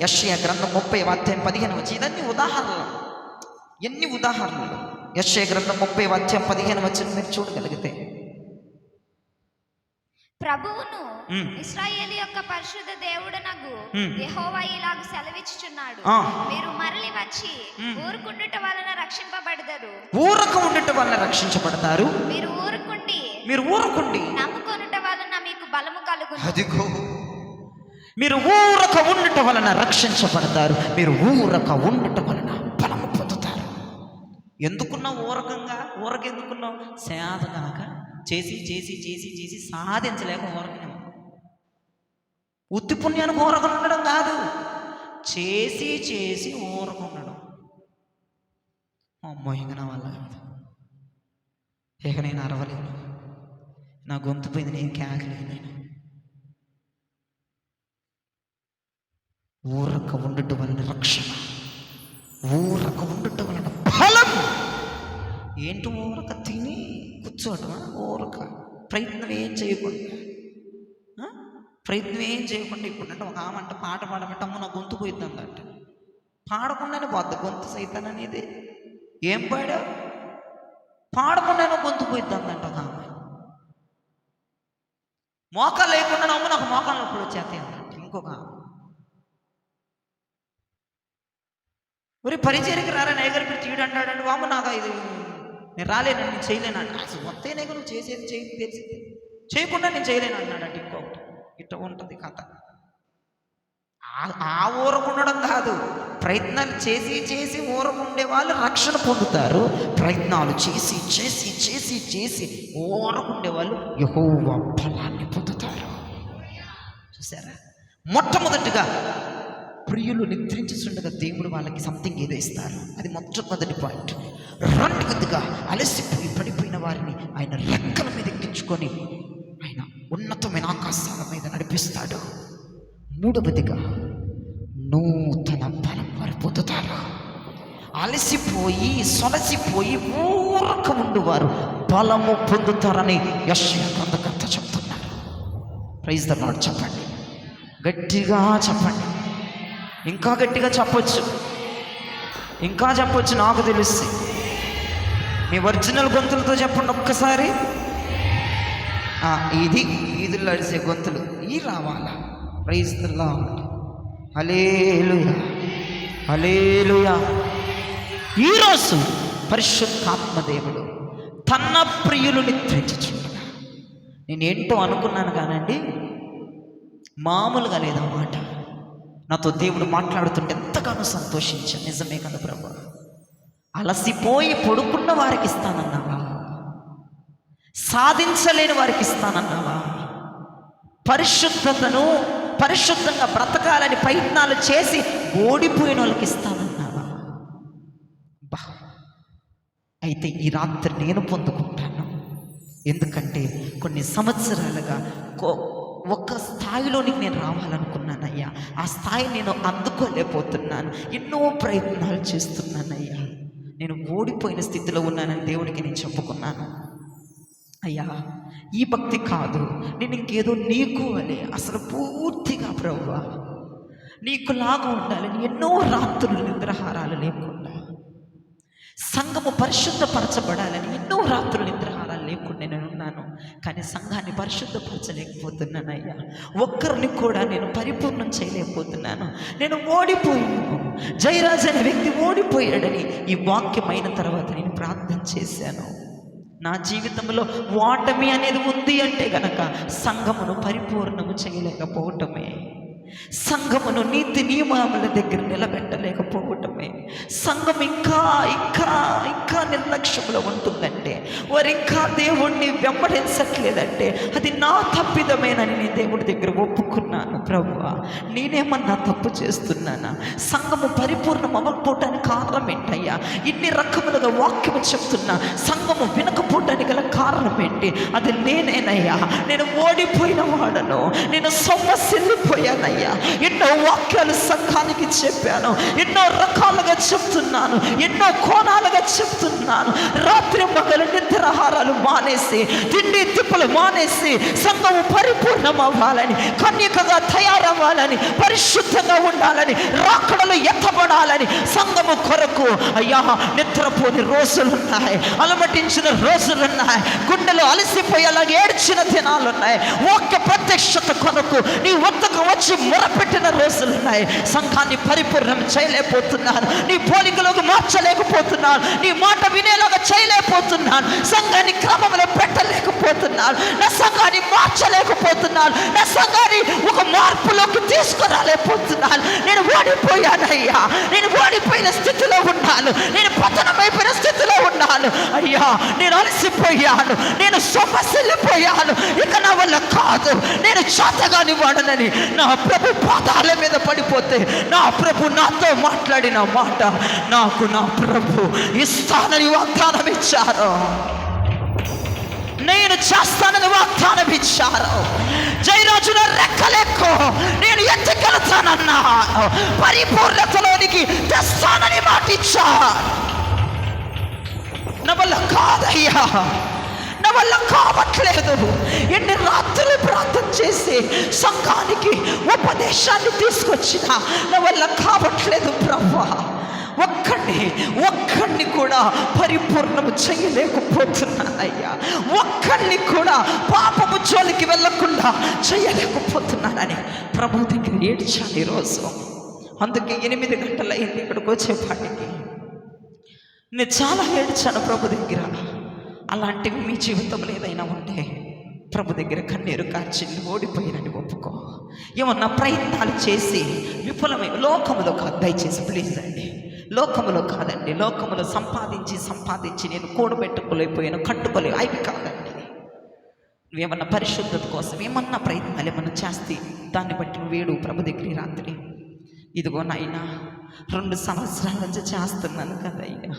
యెషయా గ్రంథం 30:15 ఇదన్నీ ఉదాహరణలు. ఎన్ని ఉదాహరణలు! యెషయా గ్రంథం 30:15 మీరు చూడగలిగితే, ప్రభువును ఇశ్రాయేలు యొక్క పరిశుద్ధ దేవుడనగు యెహోవా ఇలాగ సెలవిచ్చుచున్నాడు, మీరు మరలి వచ్చి ఊరుకుండుట వలన రక్షింపబడతారు. ఊరక ఉండుట వలన రక్షించబడతారు. మీరు ఊరుకుండి నమ్ముకొనుట వలన మీకు బలము కలుగును. అదిగో, మీరు ఊరక ఉండుట వలన రక్షించబడతారు. మీరు ఊరక ఉండుట వలన బలము పొందుతారు. ఎందుకున్నావు ఊరకంగా? ఎందుకున్నావు? సేదగాక చేసి చేసి చేసి చేసి సాధించలేక ఊరకనే. ఉత్తి పుణ్యానికి ఊరకం ఉండడం కాదు, చేసి చేసి ఊరకం ఉండడం. అమ్మో, ఇక నా వల్ల కాదు, ఇక నేను అరవలేను, నా గొంతు పోయింది, నేను కేకలేను. నేను ఊరక ఉండటం వలన రక్షణ, ఊరక ఉండటం వలన ఫలం. ఏంటి ఊరక? తిని కూర్చోవటమా? ఊరక ప్రయత్నం ఏం చేయకుండా ఇప్పుడు అంటే ఒక ఆమె అంటే పాట పాడమంటే అమ్మ నా గొంతు పోయిద్దందంట. పాడకుండానే పోద్ది గొంతు సైతం అనేది. ఏం పాడా? పాడకుండానే గొంతు పోయిద్దందంట ఒక ఆమె. మోకాలు లేకుండా అమ్మ నాకు మోకాలు నొప్పులు వచ్చేస్తాయి అందంట ఇంకొక ఆమె. మరి పరిచయకి రారా నైగర్ మీరు తీయడు అంటాడండి. వామ్మ నాకు ఇది నేను రాలేను, నేను చేయలేనంట. అసలు మొత్తం నైగర్ నువ్వు చేసేది తెలిసి చేయకుండా నేను చేయలేను అన్నాడంట. ఇంకొకటి ఇట్లా ఉంటుంది కథ. ఆ ఊరకుండడం కాదు, ప్రయత్నాలు చేసి చేసి ఊరకుండే వాళ్ళు రక్షణ పొందుతారు. ప్రయత్నాలు చేసి చేసి చేసి చేసి ఊరకుండే వాళ్ళు యెహోవా ఫలాన్ని పొందుతారు. చూసారా? మొట్టమొదటిగా ప్రియులు నిద్రించుండగా దేవుడు వాళ్ళకి సంథింగ్ ఏదో ఇస్తారు. అది మొట్టమొదటి పాయింట్. రెండవదిగా అలసిపోయి పడిపోయిన వారిని ఆయన రెక్కల మీద ఎక్కించుకొని ఆయన ఉన్నతమైన ఆకాశాల మీద నడిపిస్తాడు. మూడవదిగా నూతన బలం వారు పొందుతారు. అలసిపోయి సొలసిపోయి ఊరక ఉండువారు బలము పొందుతారని యెషయా గ్రంథకర్త చెప్తున్నారు. ప్రైజ్ ద లార్డ్ చెప్పండి, గట్టిగా చెప్పండి. ఇంకా గట్టిగా చెప్పొచ్చు, ఇంకా చెప్పొచ్చు. నాకు తెలుసు. మీ ఒరిజినల్ గొంతులతో చెప్పండి ఒక్కసారి. ఇది ఈదుల్లో అడిసే గొంతులు ఈ రావాలా. ప్రైజ్ ద లార్డ్, హల్లెలూయా, హల్లెలూయా. ఈరోజు పరిశుద్ధాత్మ దేవుడు తన ప్రియులు నిద్రించుచుండగా, నేనేంటో అనుకున్నాను కానండి, మామూలుగా లేదన్నమాట. నాతో దేవుడు మాట్లాడుతుంటే ఎంతగానో సంతోషించాను. నిజమే కదా ప్రభు? అలసిపోయి పడుకున్న వారికి ఇస్తానన్నావా? సాధించలేని వారికి ఇస్తానన్నావా? పరిశుద్ధంగా బ్రతకాలని ప్రయత్నాలు చేసి ఓడిపోయిన వాళ్ళకి ఇస్తానన్నావా? బా, అయితే ఈ రాత్రి నేను పొందుకుంటాను. ఎందుకంటే కొన్ని సంవత్సరాలుగా ఒక స్థాయిలోనికి నేను రావాలనుకున్నానయ్యా. ఆ స్థాయి నేను అందుకోలేకపోతున్నాను. ఎన్నో ప్రయత్నాలు చేస్తున్నానయ్యా. నేను ఓడిపోయిన స్థితిలో ఉన్నానని దేవుడికి నేను చెప్పుకున్నాను. అయ్యా, ఈ భక్తి కాదు, నేను ఇంకేదో నీకు అని అసలు పూర్తిగా ప్రభువా నీకులాగా ఉండాలని ఎన్నో రాత్రులు నిద్రాహారాలు లేకుండా, సంఘము పరిశుద్ధపరచబడాలని ఎన్నో రాత్రులు నిద్రాహారాలు లేకుండా నేను ఉన్నాను. కానీ సంఘాన్ని పరిశుద్ధపరచలేకపోతున్నానయ్యా. ఒక్కరిని కూడా నేను పరిపూర్ణం చేయలేకపోతున్నాను. నేను ఓడిపోయాను. జయరాజ్ అనే వ్యక్తి ఓడిపోయాడని ఈ వాక్యం అయిన తర్వాత నేను ప్రార్థన చేశాను. నా జీవితంలో ఓటమి అనేది ఉంది అంటే గనక సంఘమును పరిపూర్ణము చేయలేకపోవటమే, సంఘమును నీతి నియమాల దగ్గర నిలబెట్టలేకపోవటమే, సంఘం ఇంకా ఇంకా ఇంకా నిర్లక్ష్యంలో ఉంటుందంటే వారు ఇంకా దేవుణ్ణి వెంబడించట్లేదంటే అది నా తప్పిదమేనని నేను దేవుడి దగ్గర ఒప్పుకున్నాను. ప్రభువా, నేనేమన్నా తప్పు చేస్తున్నానా? సంఘము పరిపూర్ణం అవ్వకపోవటానికి కారణం ఏంటయ్యా? ఇన్ని రకములుగా వాక్యము చెప్తున్నా సంఘము వినకపోవటానికి గల కారణం ఏంటి? అది నేనేనయ్యా. నేను ఓడిపోయిన వాడను, నేను సొమ్మసిల్లిపోయానయ్యా. ఎన్నో వాక్యాలు సంఘానికి చెప్పాను, ఎన్నో రకాలుగా చెప్తున్నాను, ఎన్నో కోణాలుగా చెప్తున్నాను. రాత్రి మగలు నిద్రాహారాలు మానేసి, తిండి తిప్పులు మానేసి సంఘము పరిపూర్ణం అవ్వాలని, కన్యకగా తయారవ్వాలని, పరిశుద్ధంగా ఉండాలని, రాకడలు ఎత్తబడాలని సంఘము కొరకు అయ్యా నిద్రపోని రోజులున్నాయి, అలమటించిన రోజులున్నాయి, గుండెలు అలసిపోయేలాగా ఏడ్చిన దినాలున్నాయి. వాక్య ప్రత్యక్షత కొరకు నీ వద్దకు వచ్చి మొరపెట్టిన రోజులున్నాయి. సంఘాన్ని పరిపూర్ణం చేయలేకపోతున్నాను, నీ పోలికలోకి మార్చలేకపోతున్నాను, నీ మాట వినేలాగా చేయలేకపోతున్నాను, సంఘాన్ని క్రమంలో పెట్టలేకపోతున్నాను, నా సంఘాన్ని మార్చలేకపోతున్నాను, నా సంఘాన్ని ఒక మార్పులోకి తీసుకురాలేకపోతున్నాను. నేను ఓడిపోయానయ్యా, నేను ఓడిపోయిన స్థితిలో ఉన్నాను, నేను పతనమైపోయిన స్థితిలో ఉన్నాను అయ్యా. నేను అలసిపోయాను, నేను సొమ్మసిల్లిపోయాను, ఇక నా వల్ల కాదు, నేను చేతగాని వాడనని నా ప్రభు పాదాల మీద పడిపోతే నా ప్రభు నాతో మాట్లాడిన మాట నాకు నా ప్రభు ఇస్తానని వాగ్దానం ఇచ్చారు, నేను చేస్తానని వాగ్దానం ఇచ్చారు. జయరాజుల రెక్కలెక్కో నేను ఎత్తుకెళ్తానన్నా, పరిపూర్ణతలోనికి తెస్తానని మాట ఇచ్చారు. నా వల్ల కాదయ్యా, నా వల్ల కావట్లేదు. ఎన్ని రాత్రులు ప్రార్థన చేసి సంఘానికి ఉపదేశాన్ని తీసుకొచ్చిన నా వల్ల కావట్లేదు ప్రభువా. ఒక్కడిని కూడా పరిపూర్ణము చేయలేకపోతున్నానయ్యా. ఒక్కడిని కూడా పాపము జోలికి వెళ్ళకుండా చేయలేకపోతున్నానని ప్రభు దగ్గర ఏడ్చాను ఈరోజు. అందుకే 8 గంటలు అయింది ఇక్కడికి వచ్చేపాటికి. నేను చాలా ఏడ్చాను ప్రభు దగ్గర. అలాంటివి మీ జీవితంలో ఏదైనా ఉంటే ప్రభు దగ్గర కన్నీరు కార్చి ఓడిపోయినని ఒప్పుకో. ఏమన్నా ప్రయత్నాలు చేసి విఫలమై లోకములో కాదు, దయచేసి ప్లీజ్ అండి, లోకములో కాదండి. లోకములో సంపాదించి నేను కూడబెట్టుకోలేకపోయాను, కట్టుకోలేవు, అవి కాదండి. నువ్వేమన్నా పరిశుద్ధత కోసం ఏమన్నా ప్రయత్నాలు ఏమన్నా చేస్తే దాన్ని బట్టి నువ్వు వేడు ప్రభు దగ్గర రాత్రి. ఇదిగో నాయనా, 2 సంవత్సరాల నుంచి చేస్తున్నాను కదయ్యా,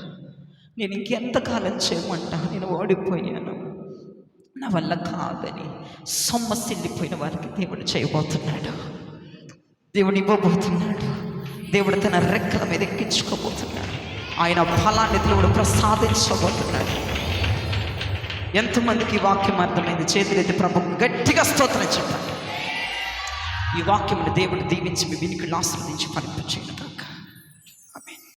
నేను ఇంకెంతకాలం చేయమంటా, నేను ఓడిపోయాను, నా వల్ల కాదని సొమ్మసిల్లిపోయిన వారికి దేవుడు చేయబోతున్నాడు, దేవుడు ఇవ్వబోతున్నాడు. దేవుడు తన రెక్కల మీద ఎక్కించుకోబోతున్నాడు. ఆయన ఫలాన్ని దేవుడు ప్రసాదించబోతున్నాడు. ఎంతమందికి ఈ వాక్యం అర్థమైంది? చేతులైతే ప్రభు గట్టిగా స్తోత్రం చెప్పండి. ఈ వాక్యమును దేవుడు దీవించి మీ వినికిడిని ఆశీర్వదించి ఫలింపచేయును గాక.